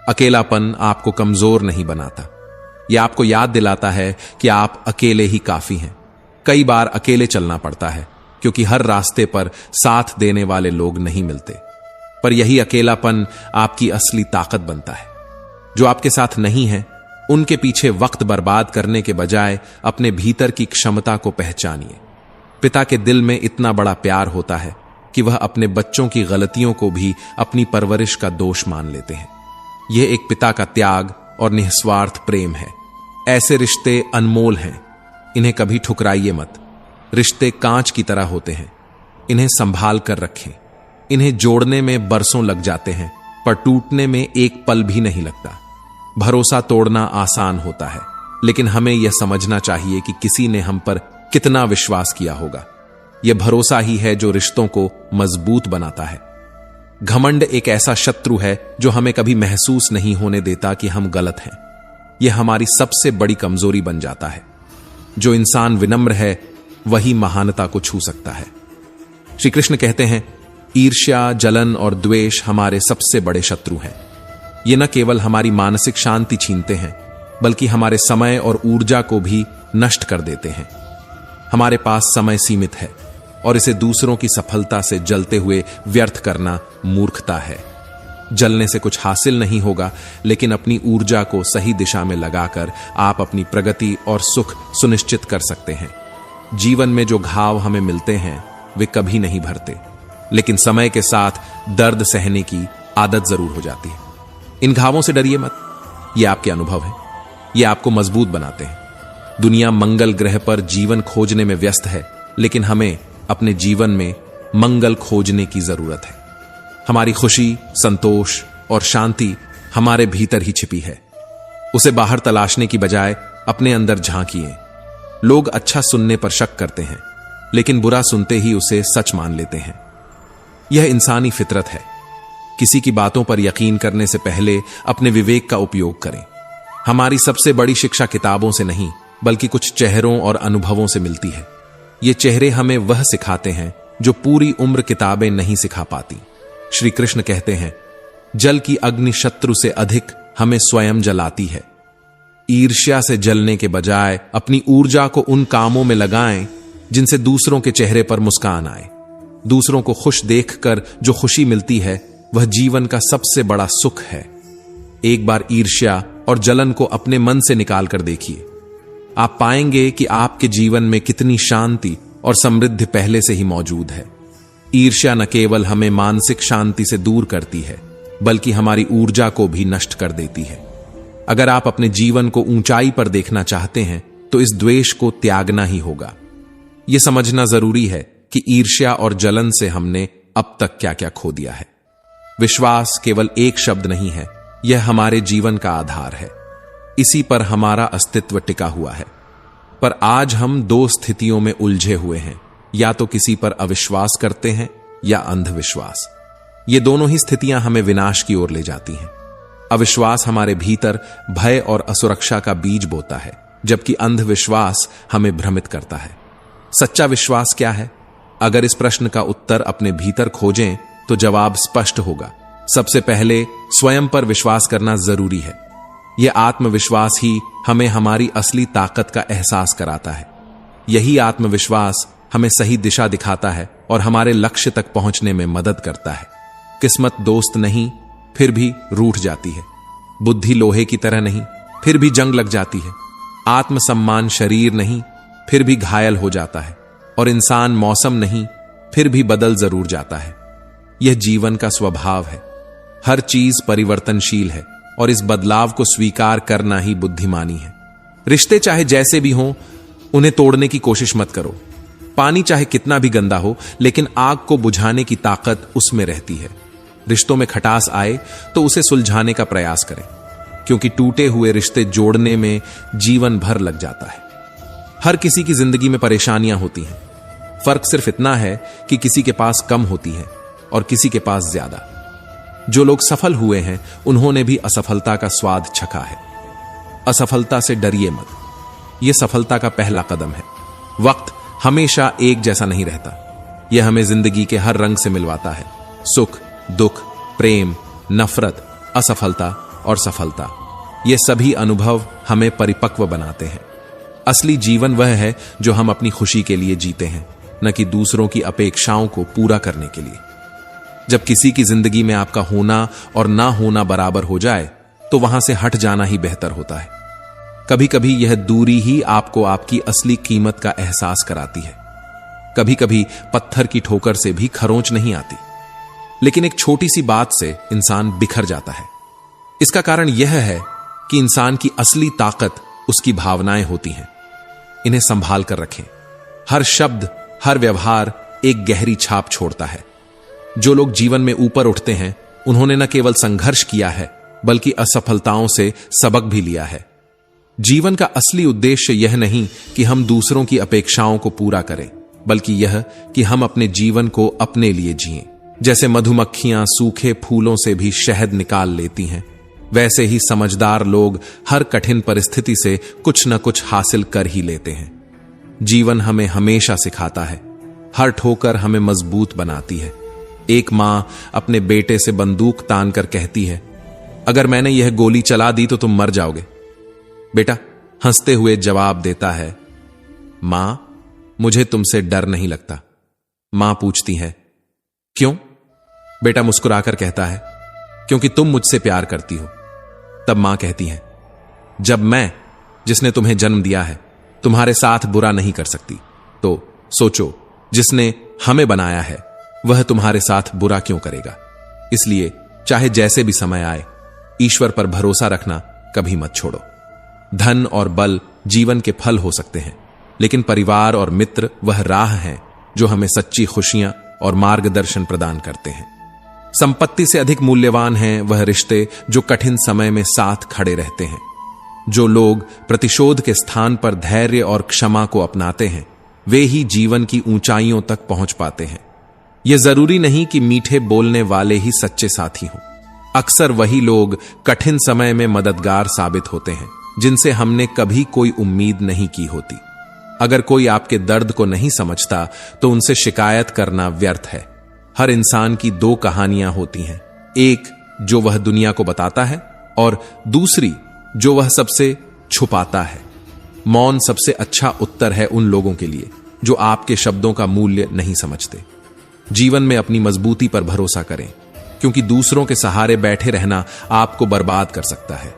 अकेलापन आपको कमजोर नहीं बनाता, यह आपको याद दिलाता है कि आप अकेले ही काफी हैं। कई बार अकेले चलना पड़ता है क्योंकि हर रास्ते पर साथ देने वाले लोग नहीं मिलते, पर यही अकेलापन आपकी असली ताकत बनता है। जो आपके साथ नहीं है उनके पीछे वक्त बर्बाद करने के बजाय अपने भीतर की क्षमता को पहचानिए। पिता के दिल में इतना बड़ा प्यार होता है कि वह अपने बच्चों की गलतियों को भी अपनी परवरिश का दोष मान लेते हैं। यह एक पिता का त्याग और निस्वार्थ प्रेम है। ऐसे रिश्ते अनमोल हैं, इन्हें कभी ठुकराइए मत। रिश्ते कांच की तरह होते हैं, इन्हें संभाल कर रखें। इन्हें जोड़ने में बरसों लग जाते हैं पर टूटने में एक पल भी नहीं लगता। भरोसा तोड़ना आसान होता है, लेकिन हमें यह समझना चाहिए कि किसी ने हम पर कितना विश्वास किया होगा। यह भरोसा ही है जो रिश्तों को मजबूत बनाता है। घमंड एक ऐसा शत्रु है जो हमें कभी महसूस नहीं होने देता कि हम गलत हैं। यह हमारी सबसे बड़ी कमजोरी बन जाता है। जो इंसान विनम्र है वही महानता को छू सकता है। श्री कृष्ण कहते हैं, ईर्ष्या, जलन और द्वेष हमारे सबसे बड़े शत्रु हैं। ये न केवल हमारी मानसिक शांति छीनते हैं बल्कि हमारे समय और ऊर्जा को भी नष्ट कर देते हैं। हमारे पास समय सीमित है और इसे दूसरों की सफलता से जलते हुए व्यर्थ करना मूर्खता है। जलने से कुछ हासिल नहीं होगा, लेकिन अपनी ऊर्जा को सही दिशा में लगाकर आप अपनी प्रगति और सुख सुनिश्चित कर सकते हैं। जीवन में जो घाव हमें मिलते हैं वे कभी नहीं भरते, लेकिन समय के साथ दर्द सहने की आदत जरूर हो जाती है। इन घावों से डरिए मत, ये आपके अनुभव है, ये आपको मजबूत बनाते हैं। दुनिया मंगल ग्रह पर जीवन खोजने में व्यस्त है, लेकिन हमें अपने जीवन में मंगल खोजने की जरूरत है। हमारी खुशी, संतोष और शांति हमारे भीतर ही छिपी है। उसे बाहर तलाशने की बजाय अपने अंदर झांकिए। लोग अच्छा सुनने पर शक करते हैं, लेकिन बुरा सुनते ही उसे सच मान लेते हैं। यह इंसानी फितरत है। किसी की बातों पर यकीन करने से पहले अपने विवेक का उपयोग करें। हमारी सबसे बड़ी शिक्षा किताबों से नहीं बल्कि कुछ चेहरों और अनुभवों से मिलती है। ये चेहरे हमें वह सिखाते हैं जो पूरी उम्र किताबें नहीं सिखा पाती। श्री कृष्ण कहते हैं, जल की अग्नि शत्रु से अधिक हमें स्वयं जलाती है। ईर्ष्या से जलने के बजाय अपनी ऊर्जा को उन कामों में लगाएं जिनसे दूसरों के चेहरे पर मुस्कान आए। दूसरों को खुश देखकर जो खुशी मिलती है वह जीवन का सबसे बड़ा सुख है। एक बार ईर्ष्या और जलन को अपने मन से निकाल कर देखिए। आप पाएंगे कि आपके जीवन में कितनी शांति और समृद्धि पहले से ही मौजूद है। ईर्ष्या न केवल हमें मानसिक शांति से दूर करती है बल्कि हमारी ऊर्जा को भी नष्ट कर देती है। अगर आप अपने जीवन को ऊंचाई पर देखना चाहते हैं तो इस द्वेष को त्यागना ही होगा। यह समझना जरूरी है कि ईर्ष्या और जलन से हमने अब तक क्या क्या खो दिया है। विश्वास केवल एक शब्द नहीं है, यह हमारे जीवन का आधार है। इसी पर हमारा अस्तित्व टिका हुआ है। पर आज हम दो स्थितियों में उलझे हुए हैं, या तो किसी पर अविश्वास करते हैं या अंधविश्वास। ये दोनों ही स्थितियां हमें विनाश की ओर ले जाती हैं। अविश्वास हमारे भीतर भय और असुरक्षा का बीज बोता है, जबकि अंधविश्वास हमें भ्रमित करता है। सच्चा विश्वास क्या है? अगर इस प्रश्न का उत्तर अपने भीतर खोजें तो जवाब स्पष्ट होगा। सबसे पहले स्वयं पर विश्वास करना जरूरी है। यह आत्मविश्वास ही हमें हमारी असली ताकत का एहसास कराता है। यही आत्मविश्वास हमें सही दिशा दिखाता है और हमारे लक्ष्य तक पहुंचने में मदद करता है। किस्मत दोस्त नहीं, फिर भी रूठ जाती है। बुद्धि लोहे की तरह नहीं, फिर भी जंग लग जाती है। आत्मसम्मान शरीर नहीं, फिर भी घायल हो जाता है। और इंसान मौसम नहीं, फिर भी बदल जरूर जाता है। यह जीवन का स्वभाव है। हर चीज परिवर्तनशील है और इस बदलाव को स्वीकार करना ही बुद्धिमानी है। रिश्ते चाहे जैसे भी हों, उन्हें तोड़ने की कोशिश मत करो। पानी चाहे कितना भी गंदा हो, लेकिन आग को बुझाने की ताकत उसमें रहती है। रिश्तों में खटास आए तो उसे सुलझाने का प्रयास करें, क्योंकि टूटे हुए रिश्ते जोड़ने में जीवन भर लग जाता है। हर किसी की जिंदगी में परेशानियां होती हैं। फर्क सिर्फ इतना है कि किसी के पास कम होती है और किसी के पास ज्यादा। जो लोग सफल हुए हैं, उन्होंने भी असफलता का स्वाद चखा है। असफलता से डरिए मत, यह सफलता का पहला कदम है। वक्त हमेशा एक जैसा नहीं रहता। यह हमें जिंदगी के हर रंग से मिलवाता है। सुख, दुख, प्रेम, नफरत, असफलता और सफलता, ये सभी अनुभव हमें परिपक्व बनाते हैं। असली जीवन वह है जो हम अपनी खुशी के लिए जीते हैं, न कि दूसरों की अपेक्षाओं को पूरा करने के लिए। जब किसी की जिंदगी में आपका होना और ना होना बराबर हो जाए, तो वहां से हट जाना ही बेहतर होता है। कभी कभी यह दूरी ही आपको आपकी असली कीमत का एहसास कराती है। कभी कभी पत्थर की ठोकर से भी खरोंच नहीं आती, लेकिन एक छोटी सी बात से इंसान बिखर जाता है। इसका कारण यह है कि इंसान की असली ताकत उसकी भावनाएं होती हैं। इन्हें संभाल कर रखें। हर शब्द, हर व्यवहार एक गहरी छाप छोड़ता है। जो लोग जीवन में ऊपर उठते हैं, उन्होंने न केवल संघर्ष किया है, बल्कि असफलताओं से सबक भी लिया है। जीवन का असली उद्देश्य यह नहीं कि हम दूसरों की अपेक्षाओं को पूरा करें, बल्कि यह कि हम अपने जीवन को अपने लिए जिएं। जैसे मधुमक्खियां सूखे फूलों से भी शहद निकाल लेती हैं, वैसे ही समझदार लोग हर कठिन परिस्थिति से कुछ न कुछ हासिल कर ही लेते हैं। जीवन हमें हमेशा सिखाता है। हर ठोकर हमें मजबूत बनाती है। एक मां अपने बेटे से बंदूक तान कर कहती है, अगर मैंने यह गोली चला दी तो तुम मर जाओगे। बेटा हंसते हुए जवाब देता है, मां, मुझे तुमसे डर नहीं लगता। मां पूछती है, क्यों? बेटा मुस्कुराकर कहता है, क्योंकि तुम मुझसे प्यार करती हो। तब मां कहती है, जब मैं, जिसने तुम्हें जन्म दिया है, तुम्हारे साथ बुरा नहीं कर सकती, तो सोचो जिसने हमें बनाया है वह तुम्हारे साथ बुरा क्यों करेगा। इसलिए चाहे जैसे भी समय आए, ईश्वर पर भरोसा रखना कभी मत छोड़ो। धन और बल जीवन के फल हो सकते हैं, लेकिन परिवार और मित्र वह राह हैं जो हमें सच्ची खुशियां और मार्गदर्शन प्रदान करते हैं। संपत्ति से अधिक मूल्यवान हैं वह रिश्ते जो कठिन समय में साथ खड़े रहते हैं। जो लोग प्रतिशोध के स्थान पर धैर्य और क्षमा को अपनाते हैं, वे ही जीवन की ऊंचाइयों तक पहुंच पाते हैं। यह जरूरी नहीं कि मीठे बोलने वाले ही सच्चे साथी हों। अक्सर वही लोग कठिन समय में मददगार साबित होते हैं जिनसे हमने कभी कोई उम्मीद नहीं की होती। अगर कोई आपके दर्द को नहीं समझता तो उनसे शिकायत करना व्यर्थ है। हर इंसान की दो कहानियां होती हैं, एक जो वह दुनिया को बताता है और दूसरी जो वह सबसे छुपाता है। मौन सबसे अच्छा उत्तर है उन लोगों के लिए जो आपके शब्दों का मूल्य नहीं समझते। जीवन में अपनी मजबूती पर भरोसा करें, क्योंकि दूसरों के सहारे बैठे रहना आपको बर्बाद कर सकता है।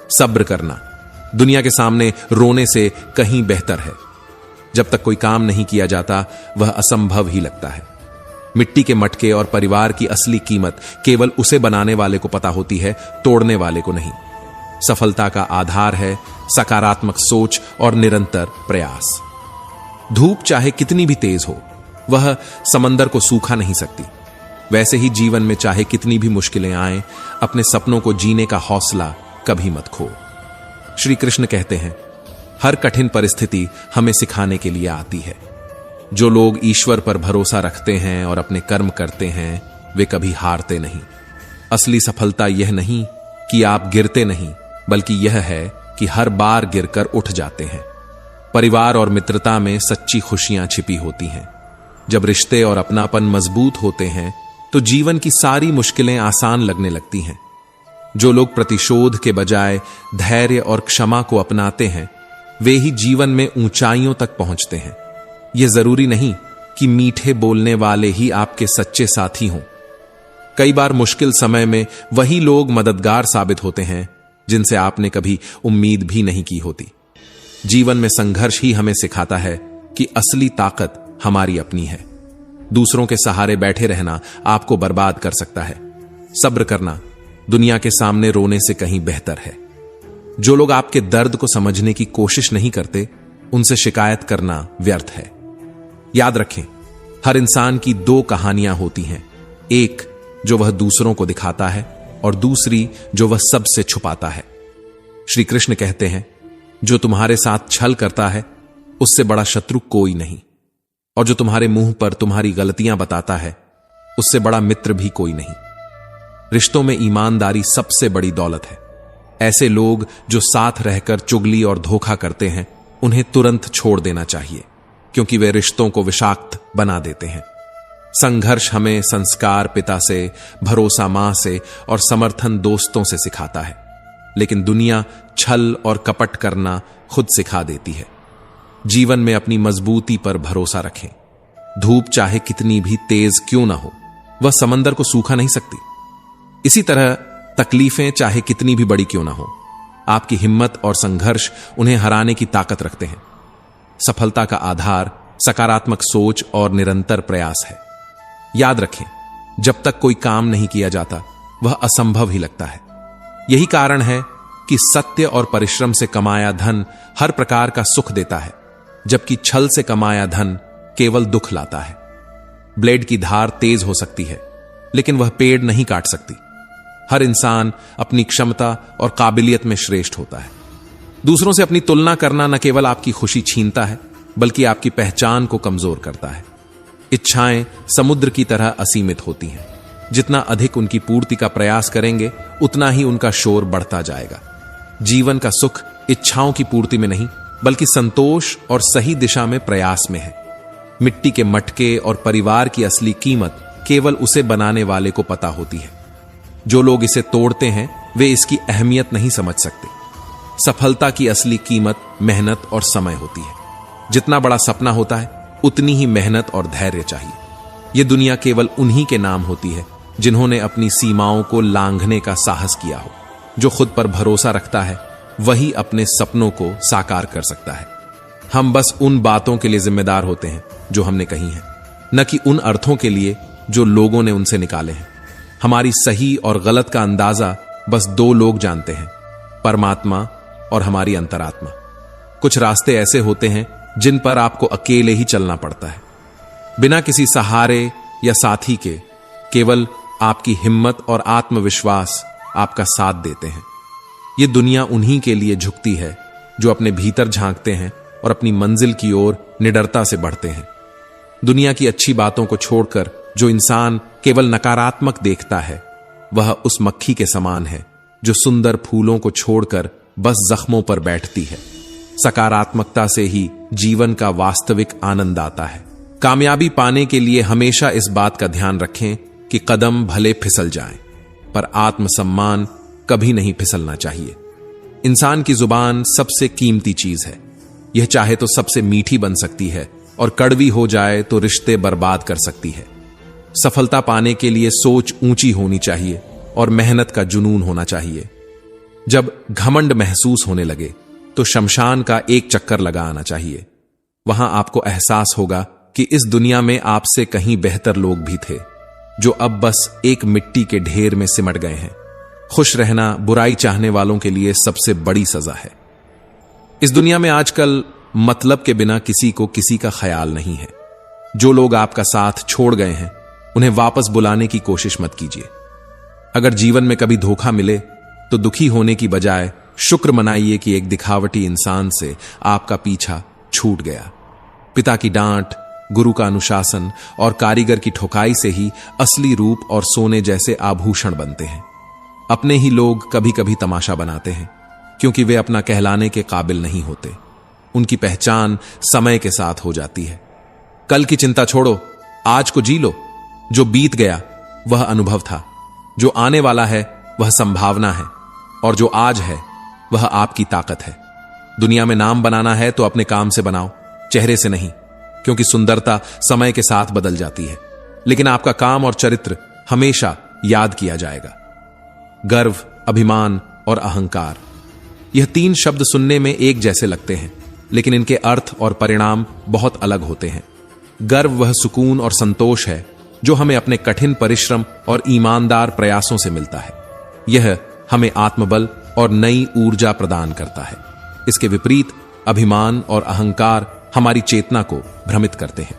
सब्र करना दुनिया के सामने रोने से कहीं बेहतर है। जब तक कोई काम नहीं किया जाता, वह असंभव ही लगता है। मिट्टी के मटके और परिवार की असली कीमत केवल उसे बनाने वाले को पता होती है, तोड़ने वाले को नहीं। सफलता का आधार है सकारात्मक सोच और निरंतर प्रयास। धूप चाहे कितनी भी तेज हो, वह समंदर को सूखा नहीं सकती। वैसे ही जीवन में चाहे कितनी भी मुश्किलें आएं, अपने सपनों को जीने का हौसला कभी मत खो। श्री कृष्ण कहते हैं, हर कठिन परिस्थिति हमें सिखाने के लिए आती है। जो लोग ईश्वर पर भरोसा रखते हैं और अपने कर्म करते हैं, वे कभी हारते नहीं। असली सफलता यह नहीं कि आप गिरते नहीं, बल्कि यह है कि हर बार गिरकर उठ जाते हैं। परिवार और मित्रता में सच्ची खुशियां छिपी होती हैं। जब रिश्ते और अपनापन मजबूत होते हैं, तो जीवन की सारी मुश्किलें आसान लगने लगती हैं। जो लोग प्रतिशोध के बजाय धैर्य और क्षमा को अपनाते हैं, वे ही जीवन में ऊंचाइयों तक पहुंचते हैं। यह जरूरी नहीं कि मीठे बोलने वाले ही आपके सच्चे साथी हों। कई बार मुश्किल समय में वही लोग मददगार साबित होते हैं जिनसे आपने कभी उम्मीद भी नहीं की होती। जीवन में संघर्ष ही हमें सिखाता है कि असली ताकत हमारी अपनी है। दूसरों के सहारे बैठे रहना आपको बर्बाद कर सकता है। सब्र करना दुनिया के सामने रोने से कहीं बेहतर है। जो लोग आपके दर्द को समझने की कोशिश नहीं करते, उनसे शिकायत करना व्यर्थ है। याद रखें, हर इंसान की दो कहानियां होती हैं, एक जो वह दूसरों को दिखाता है और दूसरी जो वह सबसे छुपाता है। श्री कृष्ण कहते हैं, जो तुम्हारे साथ छल करता है उससे बड़ा शत्रु कोई नहीं, और जो तुम्हारे मुंह पर तुम्हारी गलतियां बताता है उससे बड़ा मित्र भी कोई नहीं। रिश्तों में ईमानदारी सबसे बड़ी दौलत है। ऐसे लोग जो साथ रहकर चुगली और धोखा करते हैं, उन्हें तुरंत छोड़ देना चाहिए, क्योंकि वे रिश्तों को विषाक्त बना देते हैं। संघर्ष हमें संस्कार पिता से, भरोसा मां से और समर्थन दोस्तों से सिखाता है, लेकिन दुनिया छल और कपट करना खुद सिखा देती है। जीवन में अपनी मजबूती पर भरोसा रखें। धूप चाहे कितनी भी तेज क्यों ना हो, वह समंदर को सूखा नहीं सकती। इसी तरह तकलीफें चाहे कितनी भी बड़ी क्यों ना हो, आपकी हिम्मत और संघर्ष उन्हें हराने की ताकत रखते हैं। सफलता का आधार सकारात्मक सोच और निरंतर प्रयास है। याद रखें, जब तक कोई काम नहीं किया जाता वह असंभव ही लगता है। यही कारण है कि सत्य और परिश्रम से कमाया धन हर प्रकार का सुख देता है, जबकि छल से कमाया धन केवल दुख लाता है। ब्लेड की धार तेज हो सकती है, लेकिन वह पेड़ नहीं काट सकती। हर इंसान अपनी क्षमता और काबिलियत में श्रेष्ठ होता है। दूसरों से अपनी तुलना करना न केवल आपकी खुशी छीनता है, बल्कि आपकी पहचान को कमजोर करता है। इच्छाएं समुद्र की तरह असीमित होती हैं। जितना अधिक उनकी पूर्ति का प्रयास करेंगे, उतना ही उनका शोर बढ़ता जाएगा। जीवन का सुख इच्छाओं की पूर्ति में नहीं, बल्कि संतोष और सही दिशा में प्रयास में है। मिट्टी के मटके और परिवार की असली कीमत केवल उसे बनाने वाले को पता होती है। जो लोग इसे तोड़ते हैं, वे इसकी अहमियत नहीं समझ सकते। सफलता की असली कीमत मेहनत और समय होती है। जितना बड़ा सपना होता है, उतनी ही मेहनत और धैर्य चाहिए। यह दुनिया केवल उन्हीं के नाम होती है जिन्होंने अपनी सीमाओं को लांघने का साहस किया हो। जो खुद पर भरोसा रखता है, वही अपने सपनों को साकार कर सकता है। हम बस उन बातों के लिए जिम्मेदार होते हैं जो हमने कही हैं, न कि उन अर्थों के लिए जो लोगों ने उनसे निकाले हैं। हमारी सही और गलत का अंदाजा बस दो लोग जानते हैं, परमात्मा और हमारी अंतरात्मा। कुछ रास्ते ऐसे होते हैं जिन पर आपको अकेले ही चलना पड़ता है, बिना किसी सहारे या साथी के। केवल आपकी हिम्मत और आत्मविश्वास आपका साथ देते हैं। यह दुनिया उन्हीं के लिए झुकती है जो अपने भीतर झांकते हैं और अपनी मंजिल की ओर निडरता से बढ़ते हैं। दुनिया की अच्छी बातों को छोड़कर जो इंसान केवल नकारात्मक देखता है, वह उस मक्खी के समान है जो सुंदर फूलों को छोड़कर बस जख्मों पर बैठती है। सकारात्मकता से ही जीवन का वास्तविक आनंद आता है। कामयाबी पाने के लिए हमेशा इस बात का ध्यान रखें कि कदम भले फिसल जाएं, पर आत्मसम्मान कभी नहीं फिसलना चाहिए। इंसान की जुबान सबसे कीमती चीज है। यह चाहे तो सबसे मीठी बन सकती है और कड़वी हो जाए तो रिश्ते बर्बाद कर सकती है। सफलता पाने के लिए सोच ऊंची होनी चाहिए और मेहनत का जुनून होना चाहिए। जब घमंड महसूस होने लगे तो शमशान का एक चक्कर लगा आना चाहिए। वहां आपको एहसास होगा कि इस दुनिया में आपसे कहीं बेहतर लोग भी थे, जो अब बस एक मिट्टी के ढेर में सिमट गए हैं। खुश रहना बुराई चाहने वालों के लिए सबसे बड़ी सजा है। इस दुनिया में आजकल मतलब के बिना किसी को किसी का ख्याल नहीं है। जो लोग आपका साथ छोड़ गए हैं, उन्हें वापस बुलाने की कोशिश मत कीजिए। अगर जीवन में कभी धोखा मिले तो दुखी होने की बजाय शुक्र मनाइए कि एक दिखावटी इंसान से आपका पीछा छूट गया। पिता की डांट, गुरु का अनुशासन और कारीगर की ठोकाई से ही असली रूप और सोने जैसे आभूषण बनते हैं। अपने ही लोग कभी कभी तमाशा बनाते हैं, क्योंकि वे अपना कहलाने के काबिल नहीं होते। उनकी पहचान समय के साथ हो जाती है। कल की चिंता छोड़ो, आज को जी लो। जो बीत गया वह अनुभव था, जो आने वाला है वह संभावना है, और जो आज है वह आपकी ताकत है। दुनिया में नाम बनाना है तो अपने काम से बनाओ, चेहरे से नहीं, क्योंकि सुंदरता समय के साथ बदल जाती है। लेकिन आपका काम और चरित्र हमेशा याद किया जाएगा। गर्व, अभिमान और अहंकार, यह 3 शब्द सुनने में एक जैसे लगते हैं, लेकिन इनके अर्थ और परिणाम बहुत अलग होते हैं। गर्व वह सुकून और संतोष है जो हमें अपने कठिन परिश्रम और ईमानदार प्रयासों से मिलता है। यह हमें आत्मबल और नई ऊर्जा प्रदान करता है। इसके विपरीत अभिमान और अहंकार हमारी चेतना को भ्रमित करते हैं।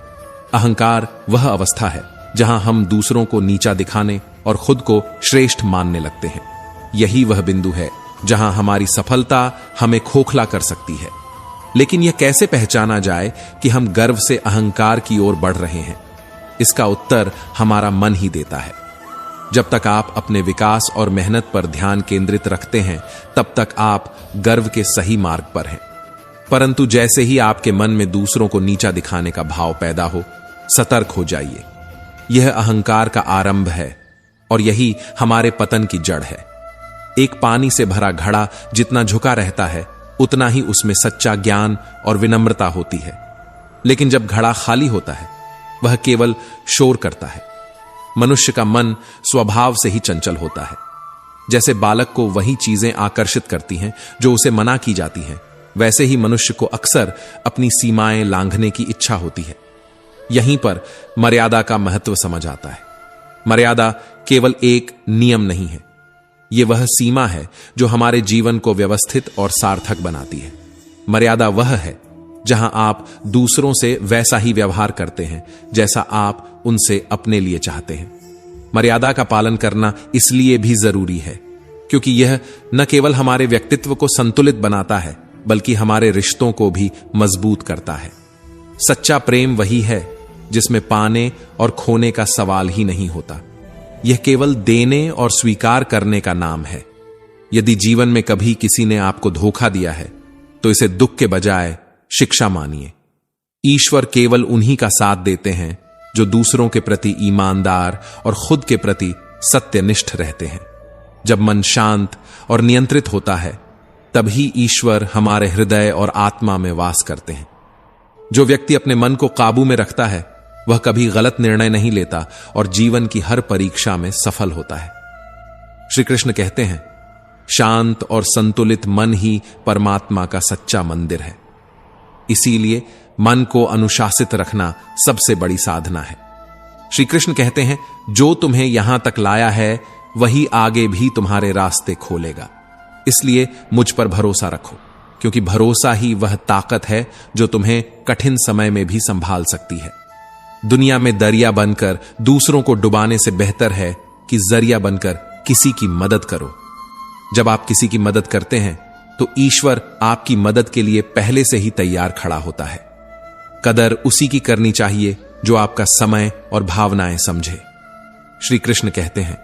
अहंकार वह अवस्था है जहां हम दूसरों को नीचा दिखाने और खुद को श्रेष्ठ मानने लगते हैं। यही वह बिंदु है जहां हमारी सफलता हमें खोखला कर सकती है। लेकिन यह कैसे पहचाना जाए कि हम गर्व से अहंकार की ओर बढ़ रहे हैं? इसका उत्तर हमारा मन ही देता है। जब तक आप अपने विकास और मेहनत पर ध्यान केंद्रित रखते हैं, तब तक आप गर्व के सही मार्ग पर हैं। परंतु जैसे ही आपके मन में दूसरों को नीचा दिखाने का भाव पैदा हो, सतर्क हो जाइए। यह अहंकार का आरंभ है और यही हमारे पतन की जड़ है। एक पानी से भरा घड़ा जितना झुका रहता है, उतना ही उसमें सच्चा ज्ञान और विनम्रता होती है। लेकिन जब घड़ा खाली होता है, वह केवल शोर करता है। मनुष्य का मन स्वभाव से ही चंचल होता है। जैसे बालक को वही चीजें आकर्षित करती हैं जो उसे मना की जाती हैं, वैसे ही मनुष्य को अक्सर अपनी सीमाएं लांघने की इच्छा होती है। यहीं पर मर्यादा का महत्व समझ आता है। मर्यादा केवल एक नियम नहीं है, यह वह सीमा है जो हमारे जीवन को व्यवस्थित और सार्थक बनाती है। मर्यादा वह है जहां आप दूसरों से वैसा ही व्यवहार करते हैं जैसा आप उनसे अपने लिए चाहते हैं। मर्यादा का पालन करना इसलिए भी जरूरी है क्योंकि यह न केवल हमारे व्यक्तित्व को संतुलित बनाता है, बल्कि हमारे रिश्तों को भी मजबूत करता है। सच्चा प्रेम वही है जिसमें पाने और खोने का सवाल ही नहीं होता। यह केवल देने और स्वीकार करने का नाम है। यदि जीवन में कभी किसी ने आपको धोखा दिया है, तो इसे दुख के बजाय शिक्षा मानिए। ईश्वर केवल उन्हीं का साथ देते हैं जो दूसरों के प्रति ईमानदार और खुद के प्रति सत्यनिष्ठ रहते हैं। जब मन शांत और नियंत्रित होता है, तभी ईश्वर हमारे हृदय और आत्मा में वास करते हैं। जो व्यक्ति अपने मन को काबू में रखता है, वह कभी गलत निर्णय नहीं लेता और जीवन की हर परीक्षा में सफल होता है। श्री कृष्ण कहते हैं, शांत और संतुलित मन ही परमात्मा का सच्चा मंदिर है। इसीलिए मन को अनुशासित रखना सबसे बड़ी साधना है। श्री कृष्ण कहते हैं, जो तुम्हें यहां तक लाया है, वही आगे भी तुम्हारे रास्ते खोलेगा। इसलिए मुझ पर भरोसा रखो, क्योंकि भरोसा ही वह ताकत है जो तुम्हें कठिन समय में भी संभाल सकती है। दुनिया में दरिया बनकर दूसरों को डुबाने से बेहतर है कि जरिया बनकर किसी की मदद करो। जब आप किसी की मदद करते हैं, तो ईश्वर आपकी मदद के लिए पहले से ही तैयार खड़ा होता है। कदर उसी की करनी चाहिए जो आपका समय और भावनाएं समझे। श्री कृष्ण कहते हैं,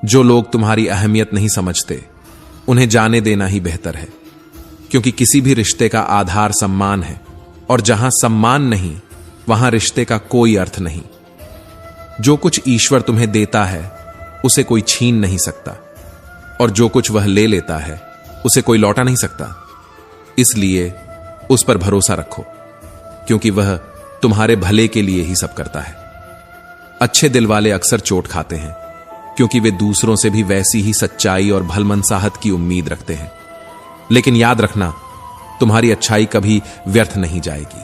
जो लोग तुम्हारी अहमियत नहीं समझते, उन्हें जाने देना ही बेहतर है, क्योंकि किसी भी रिश्ते का आधार सम्मान है, और जहां सम्मान नहीं, वहां रिश्ते का कोई अर्थ नहीं। जो कुछ ईश्वर तुम्हें देता है, उसे कोई छीन नहीं सकता, और जो कुछ वह ले लेता है, उसे कोई लौटा नहीं सकता। इसलिए उस पर भरोसा रखो, क्योंकि वह तुम्हारे भले के लिए ही सब करता है। अच्छे दिल वाले अक्सर चोट खाते हैं, क्योंकि वे दूसरों से भी वैसी ही सच्चाई और भलमनसाहत की उम्मीद रखते हैं। लेकिन याद रखना, तुम्हारी अच्छाई कभी व्यर्थ नहीं जाएगी।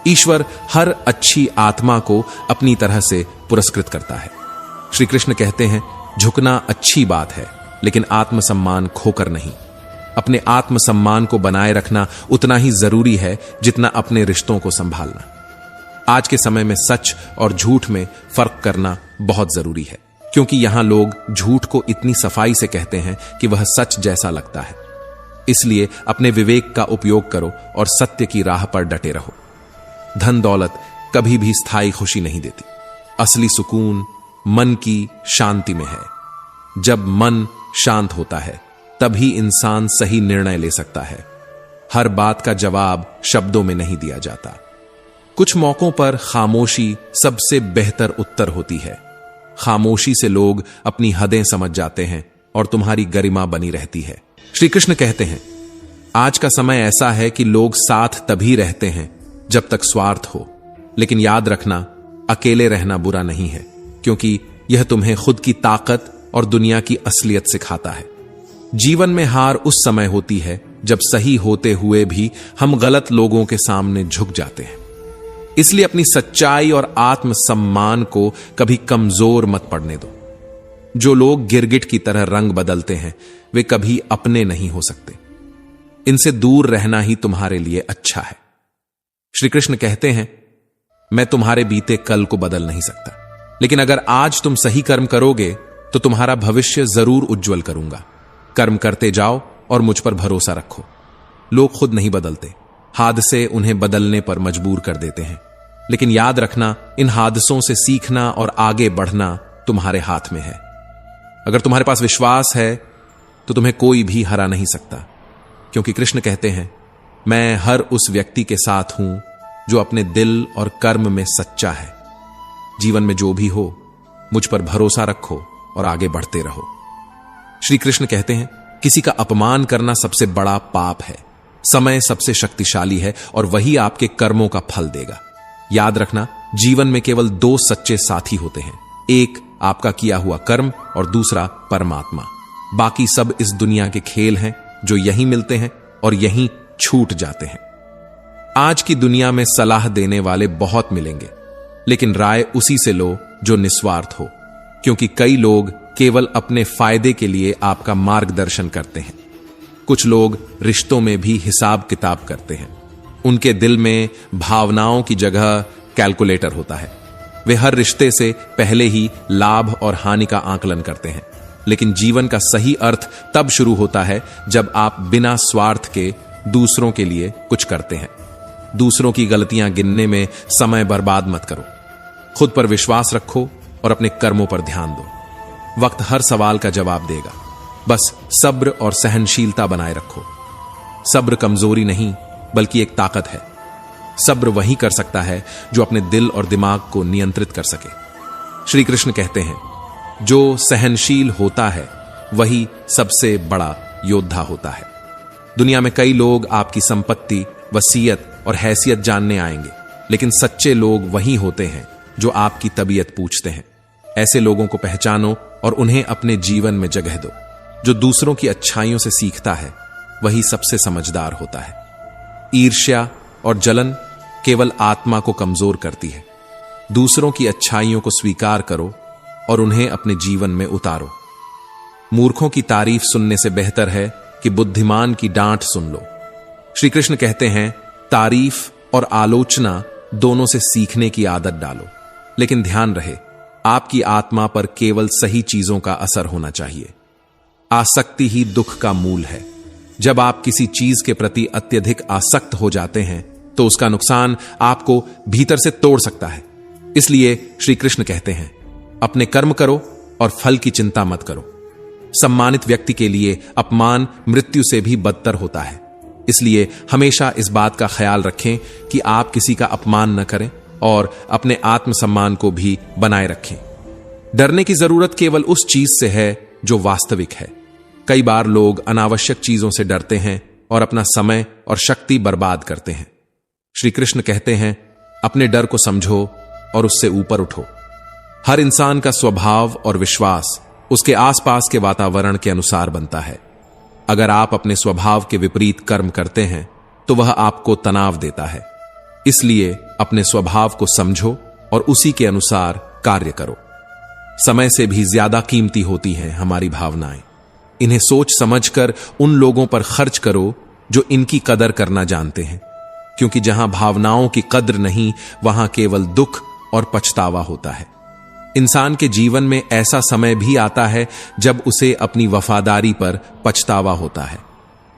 ईश्वर हर अच्छी आत्मा को अपनी तरह से पुरस्कृत करता है। श्री कृष्ण कहते हैं, झुकना अच्छी बात है, लेकिन आत्मसम्मान खोकर नहीं। अपने आत्मसम्मान को बनाए रखना उतना ही जरूरी है जितना अपने रिश्तों को संभालना। आज के समय में सच और झूठ में फर्क करना बहुत जरूरी है, क्योंकि यहां लोग झूठ को इतनी सफाई से कहते हैं कि वह सच जैसा लगता है। इसलिए अपने विवेक का उपयोग करो और सत्य की राह पर डटे रहो। धन दौलत कभी भी स्थायी खुशी नहीं देती। असली सुकून मन की शांति में है। जब मन शांत होता है, तभी इंसान सही निर्णय ले सकता है। हर बात का जवाब शब्दों में नहीं दिया जाता। कुछ मौकों पर खामोशी सबसे बेहतर उत्तर होती है। खामोशी से लोग अपनी हदें समझ जाते हैं और तुम्हारी गरिमा बनी रहती है। श्री कृष्ण कहते हैं, आज का समय ऐसा है कि लोग साथ तभी रहते हैं जब तक स्वार्थ हो। लेकिन याद रखना, अकेले रहना बुरा नहीं है, क्योंकि यह तुम्हें खुद की ताकत और दुनिया की असलियत सिखाता है। जीवन में हार उस समय होती है जब सही होते हुए भी हम गलत लोगों के सामने झुक जाते हैं। इसलिए अपनी सच्चाई और आत्मसम्मान को कभी कमजोर मत पड़ने दो। जो लोग गिरगिट की तरह रंग बदलते हैं वे कभी अपने नहीं हो सकते। इनसे दूर रहना ही तुम्हारे लिए अच्छा है। श्री कृष्ण कहते हैं, मैं तुम्हारे बीते कल को बदल नहीं सकता, लेकिन अगर आज तुम सही कर्म करोगे तो तुम्हारा भविष्य जरूर उज्जवल करूंगा। कर्म करते जाओ और मुझ पर भरोसा रखो। लोग खुद नहीं बदलते, हादसे उन्हें बदलने पर मजबूर कर देते हैं। लेकिन याद रखना, इन हादसों से सीखना और आगे बढ़ना तुम्हारे हाथ में है। अगर तुम्हारे पास विश्वास है तो तुम्हें कोई भी हरा नहीं सकता, क्योंकि कृष्ण कहते हैं, मैं हर उस व्यक्ति के साथ हूं जो अपने दिल और कर्म में सच्चा है। जीवन में जो भी हो, मुझ पर भरोसा रखो और आगे बढ़ते रहो। श्री कृष्ण कहते हैं, किसी का अपमान करना सबसे बड़ा पाप है। समय सबसे शक्तिशाली है और वही आपके कर्मों का फल देगा। याद रखना, जीवन में केवल दो सच्चे साथी होते हैं, एक आपका किया हुआ कर्म और दूसरा परमात्मा। बाकी सब इस दुनिया के खेल हैं जो यहीं मिलते हैं और यहीं छूट जाते हैं। आज की दुनिया में सलाह देने वाले बहुत मिलेंगे, लेकिन राय उसी से लो जो निस्वार्थ हो, क्योंकि कई लोग केवल अपने फायदे के लिए आपका मार्गदर्शन करते हैं। कुछ लोग रिश्तों में भी हिसाब किताब करते हैं। उनके दिल में भावनाओं की जगह कैलकुलेटर होता है। वे हर रिश्ते से पहले ही लाभ और हानि का आकलन करते हैं। लेकिन जीवन का सही अर्थ तब शुरू होता है जब आप बिना स्वार्थ के दूसरों के लिए कुछ करते हैं। दूसरों की गलतियां गिनने में समय बर्बाद मत करो। खुद पर विश्वास रखो और अपने कर्मों पर ध्यान दो। वक्त हर सवाल का जवाब देगा। बस सब्र और सहनशीलता बनाए रखो। सब्र कमजोरी नहीं बल्कि एक ताकत है। सब्र वही कर सकता है जो अपने दिल और दिमाग को नियंत्रित कर सके। श्री कृष्ण कहते हैं, जो सहनशील होता है वही सबसे बड़ा योद्धा होता है। दुनिया में कई लोग आपकी संपत्ति, वसीयत और हैसियत जानने आएंगे, लेकिन सच्चे लोग वही होते हैं जो आपकी तबीयत पूछते हैं। ऐसे लोगों को पहचानो और उन्हें अपने जीवन में जगह दो। जो दूसरों की अच्छाइयों से सीखता है वही सबसे समझदार होता है। ईर्ष्या और जलन केवल आत्मा को कमजोर करती है। दूसरों की अच्छाइयों को स्वीकार करो और उन्हें अपने जीवन में उतारो। मूर्खों की तारीफ सुनने से बेहतर है कि बुद्धिमान की डांट सुन लो। श्री कृष्ण कहते हैं, तारीफ और आलोचना दोनों से सीखने की आदत डालो, लेकिन ध्यान रहे आपकी आत्मा पर केवल सही चीजों का असर होना चाहिए। आसक्ति ही दुख का मूल है। जब आप किसी चीज के प्रति अत्यधिक आसक्त हो जाते हैं तो उसका नुकसान आपको भीतर से तोड़ सकता है। इसलिए श्री कृष्ण कहते हैं, अपने कर्म करो और फल की चिंता मत करो। सम्मानित व्यक्ति के लिए अपमान मृत्यु से भी बदतर होता है। इसलिए हमेशा इस बात का ख्याल रखें कि आप किसी का अपमान न करें और अपने आत्मसम्मान को भी बनाए रखें। डरने की जरूरत केवल उस चीज से है जो वास्तविक है। कई बार लोग अनावश्यक चीजों से डरते हैं और अपना समय और शक्ति बर्बाद करते हैं। श्री कृष्ण कहते हैं, अपने डर को समझो और उससे ऊपर उठो। हर इंसान का स्वभाव और विश्वास उसके आसपास के वातावरण के अनुसार बनता है। अगर आप अपने स्वभाव के विपरीत कर्म करते हैं तो वह आपको तनाव देता है। इसलिए अपने स्वभाव को समझो और उसी के अनुसार कार्य करो। समय से भी ज्यादा कीमती होती हैं हमारी भावनाएं। इन्हें सोच समझकर उन लोगों पर खर्च करो जो इनकी कदर करना जानते हैं, क्योंकि जहां भावनाओं की कद्र नहीं वहां केवल दुख और पछतावा होता है। इंसान के जीवन में ऐसा समय भी आता है जब उसे अपनी वफादारी पर पछतावा होता है,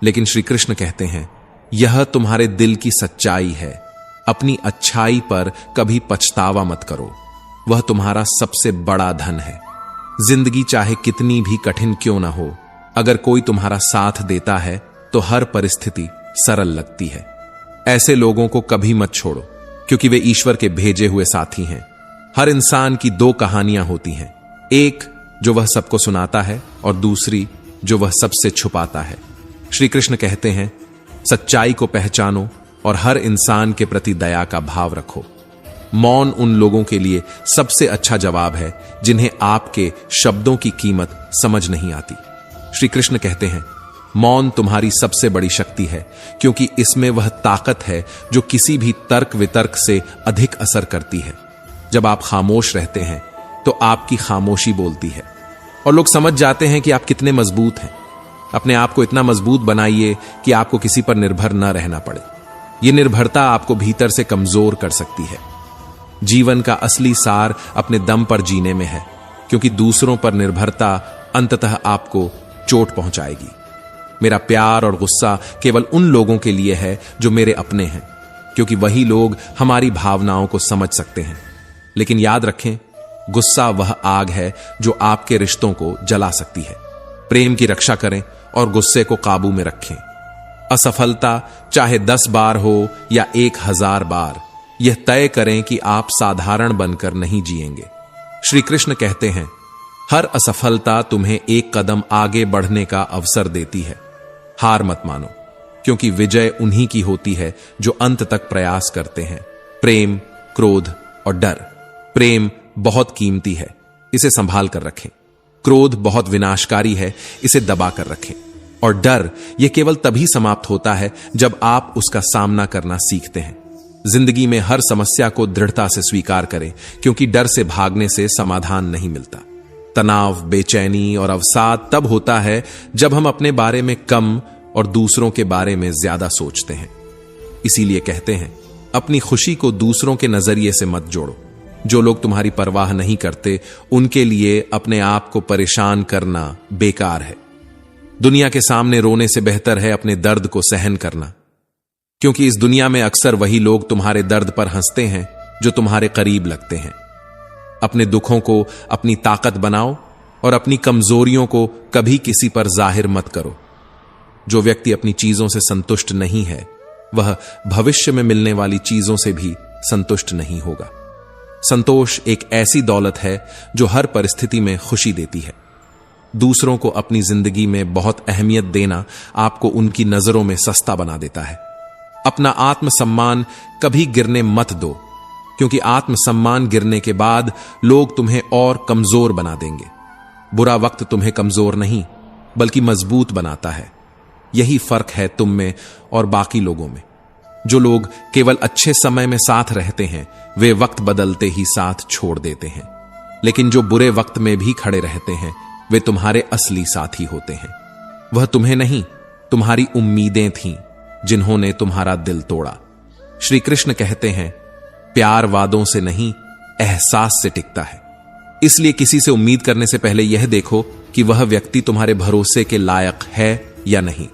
लेकिन श्री कृष्ण कहते हैं, यह तुम्हारे दिल की सच्चाई है। अपनी अच्छाई पर कभी पछतावा मत करो, वह तुम्हारा सबसे बड़ा धन है। जिंदगी चाहे कितनी भी कठिन क्यों ना हो, अगर कोई तुम्हारा साथ देता है तो हर परिस्थिति सरल लगती है। ऐसे लोगों को कभी मत छोड़ो, क्योंकि वे ईश्वर के भेजे हुए साथी हैं। हर इंसान की दो कहानियां होती हैं, एक जो वह सबको सुनाता है और दूसरी जो वह सबसे छुपाता है। श्री कृष्ण कहते हैं, सच्चाई को पहचानो और हर इंसान के प्रति दया का भाव रखो। मौन उन लोगों के लिए सबसे अच्छा जवाब है जिन्हें आपके शब्दों की कीमत समझ नहीं आती। श्री कृष्ण कहते हैं, मौन तुम्हारी सबसे बड़ी शक्ति है, क्योंकि इसमें वह ताकत है जो किसी भी तर्क वितर्क से अधिक असर करती है। जब आप खामोश रहते हैं तो आपकी खामोशी बोलती है और लोग समझ जाते हैं कि आप कितने मजबूत हैं। अपने आप को इतना मजबूत बनाइए कि आपको किसी पर निर्भर न रहना पड़े। यह निर्भरता आपको भीतर से कमजोर कर सकती है। जीवन का असली सार अपने दम पर जीने में है, क्योंकि दूसरों पर निर्भरता अंततः आपको चोट पहुंचाएगी। मेरा प्यार और गुस्सा केवल उन लोगों के लिए है जो मेरे अपने हैं, क्योंकि वही लोग हमारी भावनाओं को समझ सकते हैं। लेकिन याद रखें, गुस्सा वह आग है जो आपके रिश्तों को जला सकती है। प्रेम की रक्षा करें और गुस्से को काबू में रखें। असफलता चाहे 10 बार हो या 1000 बार, यह तय करें कि आप साधारण बनकर नहीं जिएंगे। श्री कृष्ण कहते हैं, हर असफलता तुम्हें एक कदम आगे बढ़ने का अवसर देती है। हार मत मानो, क्योंकि विजय उन्हीं की होती है जो अंत तक प्रयास करते हैं। प्रेम, क्रोध और डर। प्रेम बहुत कीमती है, इसे संभाल कर रखें। क्रोध बहुत विनाशकारी है, इसे दबा कर रखें। और डर यह केवल तभी समाप्त होता है जब आप उसका सामना करना सीखते हैं। जिंदगी में हर समस्या को दृढ़ता से स्वीकार करें, क्योंकि डर से भागने से समाधान नहीं मिलता। तनाव, बेचैनी और अवसाद तब होता है जब हम अपने बारे में कम और दूसरों के बारे में ज्यादा सोचते हैं। इसीलिए कहते हैं, अपनी खुशी को दूसरों के नजरिए से मत जोड़ो। जो लोग तुम्हारी परवाह नहीं करते, उनके लिए अपने आप को परेशान करना बेकार है। दुनिया के सामने रोने से बेहतर है अपने दर्द को सहन करना, क्योंकि इस दुनिया में अक्सर वही लोग तुम्हारे दर्द पर हंसते हैं जो तुम्हारे करीब लगते हैं। अपने दुखों को अपनी ताकत बनाओ और अपनी कमजोरियों को कभी किसी पर जाहिर मत करो। जो व्यक्ति अपनी चीजों से संतुष्ट नहीं है, वह भविष्य में मिलने वाली चीजों से भी संतुष्ट नहीं होगा। संतोष एक ऐसी दौलत है जो हर परिस्थिति में खुशी देती है। दूसरों को अपनी जिंदगी में बहुत अहमियत देना आपको उनकी नजरों में सस्ता बना देता है। अपना आत्मसम्मान कभी गिरने मत दो, क्योंकि आत्मसम्मान गिरने के बाद लोग तुम्हें और कमजोर बना देंगे। बुरा वक्त तुम्हें कमजोर नहीं बल्कि मजबूत बनाता है। यही फर्क है तुम में और बाकी लोगों में। जो लोग केवल अच्छे समय में साथ रहते हैं, वे वक्त बदलते ही साथ छोड़ देते हैं। लेकिन जो बुरे वक्त में भी खड़े रहते हैं, वे तुम्हारे असली साथी होते हैं। वह तुम्हें नहीं, तुम्हारी उम्मीदें थीं जिन्होंने तुम्हारा दिल तोड़ा। श्री कृष्ण कहते हैं, प्यार वादों से नहीं, एहसास से टिकता है। इसलिए किसी से उम्मीद करने से पहले यह देखो कि वह व्यक्ति तुम्हारे भरोसे के लायक है या नहीं।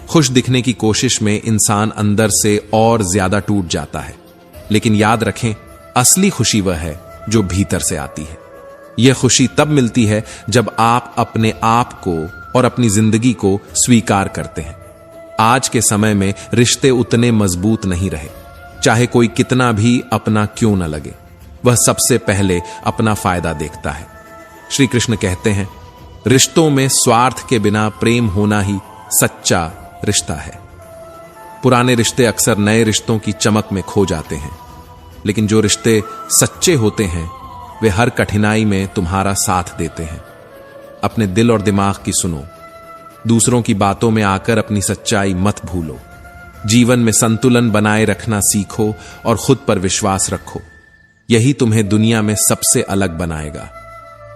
खुश दिखने की कोशिश में इंसान अंदर से और ज्यादा टूट जाता है। लेकिन याद रखें, असली खुशी वह है जो भीतर से आती है। यह खुशी तब मिलती है जब आप अपने आप को और अपनी जिंदगी को स्वीकार करते हैं। आज के समय में रिश्ते उतने मजबूत नहीं रहे, चाहे कोई कितना भी अपना क्यों न लगे। वह सबसे पहले अपना फायदा देखता है। श्री कृष्ण कहते हैं, रिश्तों में स्वार्थ के बिना प्रेम होना ही सच्चा रिश्ता है। पुराने रिश्ते अक्सर नए रिश्तों की चमक में खो जाते हैं, लेकिन जो रिश्ते सच्चे होते हैं वे हर कठिनाई में तुम्हारा साथ देते हैं। अपने दिल और दिमाग की सुनो। दूसरों की बातों में आकर अपनी सच्चाई मत भूलो। जीवन में संतुलन बनाए रखना सीखो और खुद पर विश्वास रखो। यही तुम्हें दुनिया में सबसे अलग बनाएगा।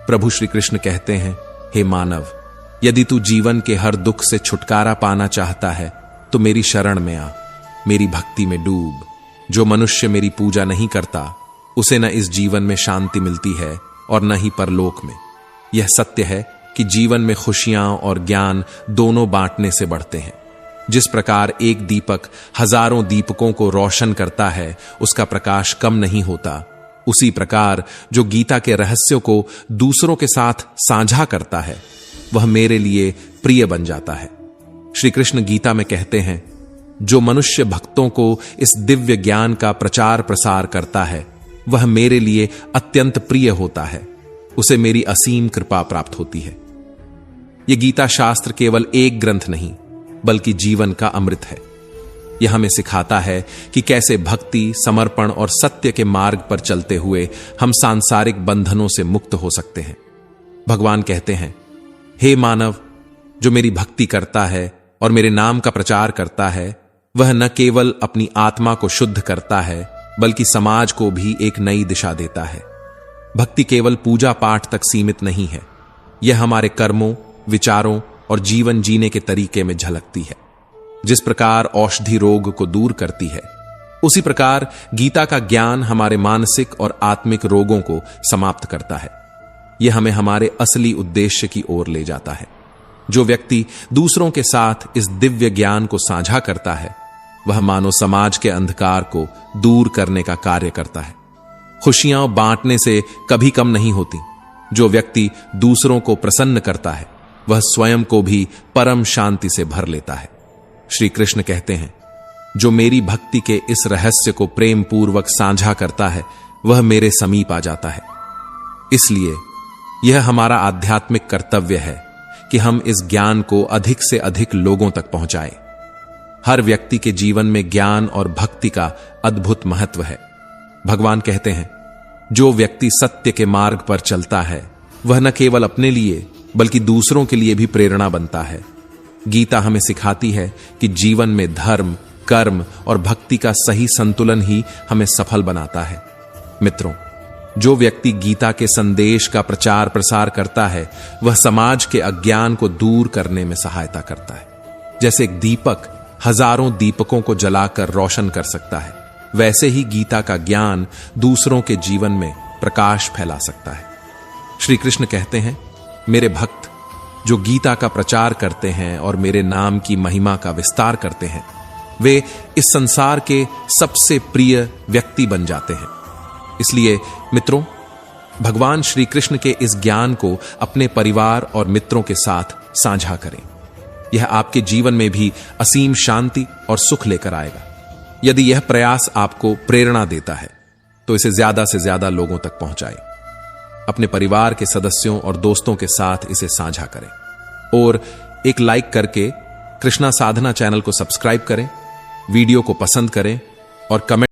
प्रभु श्री कृष्ण कहते हैं, हे मानव, यदि तू जीवन के हर दुख से छुटकारा पाना चाहता है तो मेरी शरण में आ, मेरी भक्ति में डूब। जो मनुष्य मेरी पूजा नहीं करता, उसे न इस जीवन में शांति मिलती है और न ही परलोक में। यह सत्य है कि जीवन में खुशियां और ज्ञान दोनों बांटने से बढ़ते हैं। जिस प्रकार एक दीपक हजारों दीपकों को रोशन करता है, उसका प्रकाश कम नहीं होता, उसी प्रकार जो गीता के रहस्यों को दूसरों के साथ साझा करता है, वह मेरे लिए प्रिय बन जाता है। श्री कृष्ण गीता में कहते हैं, जो मनुष्य भक्तों को इस दिव्य ज्ञान का प्रचार प्रसार करता है, वह मेरे लिए अत्यंत प्रिय होता है। उसे मेरी असीम कृपा प्राप्त होती है। यह गीता शास्त्र केवल एक ग्रंथ नहीं, बल्कि जीवन का अमृत है। यह हमें सिखाता है कि कैसे भक्ति, समर्पण और सत्य के मार्ग पर चलते हुए हम सांसारिक बंधनों से मुक्त हो सकते हैं। भगवान कहते हैं, हे मानव, जो मेरी भक्ति करता है और मेरे नाम का प्रचार करता है, वह न केवल अपनी आत्मा को शुद्ध करता है बल्कि समाज को भी एक नई दिशा देता है। भक्ति केवल पूजा पाठ तक सीमित नहीं है, यह हमारे कर्मों, विचारों और जीवन जीने के तरीके में झलकती है। जिस प्रकार औषधि रोग को दूर करती है, उसी प्रकार गीता का ज्ञान हमारे मानसिक और आत्मिक रोगों को समाप्त करता है। यह हमें हमारे असली उद्देश्य की ओर ले जाता है। जो व्यक्ति दूसरों के साथ इस दिव्य ज्ञान को साझा करता है, वह मानो समाज के अंधकार को दूर करने का कार्य करता है। खुशियां बांटने से कभी कम नहीं होती। जो व्यक्ति दूसरों को प्रसन्न करता है, वह स्वयं को भी परम शांति से भर लेता है। श्री कृष्ण कहते हैं, जो मेरी भक्ति के इस रहस्य को प्रेम पूर्वक साझा करता है, वह मेरे समीप आ जाता है। इसलिए यह हमारा आध्यात्मिक कर्तव्य है कि हम इस ज्ञान को अधिक से अधिक लोगों तक पहुंचाएं। हर व्यक्ति के जीवन में ज्ञान और भक्ति का अद्भुत महत्व है। भगवान कहते हैं, जो व्यक्ति सत्य के मार्ग पर चलता है, वह न केवल अपने लिए बल्कि दूसरों के लिए भी प्रेरणा बनता है। गीता हमें सिखाती है कि जीवन में धर्म, कर्म और भक्ति का सही संतुलन ही हमें सफल बनाता है। मित्रों, जो व्यक्ति गीता के संदेश का प्रचार प्रसार करता है, वह समाज के अज्ञान को दूर करने में सहायता करता है। जैसे एक दीपक हजारों दीपकों को जलाकर रोशन कर सकता है, वैसे ही गीता का ज्ञान दूसरों के जीवन में प्रकाश फैला सकता है। श्री कृष्ण कहते हैं, मेरे भक्त जो गीता का प्रचार करते हैं और मेरे नाम की महिमा का विस्तार करते हैं, वे इस संसार के सबसे प्रिय व्यक्ति बन जाते हैं। इसलिए मित्रों, भगवान श्री कृष्ण के इस ज्ञान को अपने परिवार और मित्रों के साथ साझा करें। यह आपके जीवन में भी असीम शांति और सुख लेकर आएगा। यदि यह प्रयास आपको प्रेरणा देता है, तो इसे ज्यादा से ज्यादा लोगों तक पहुंचाएं। अपने परिवार के सदस्यों और दोस्तों के साथ इसे साझा करें और एक लाइक करके कृष्णा साधना चैनल को सब्सक्राइब करें, वीडियो को पसंद करें और कमेंट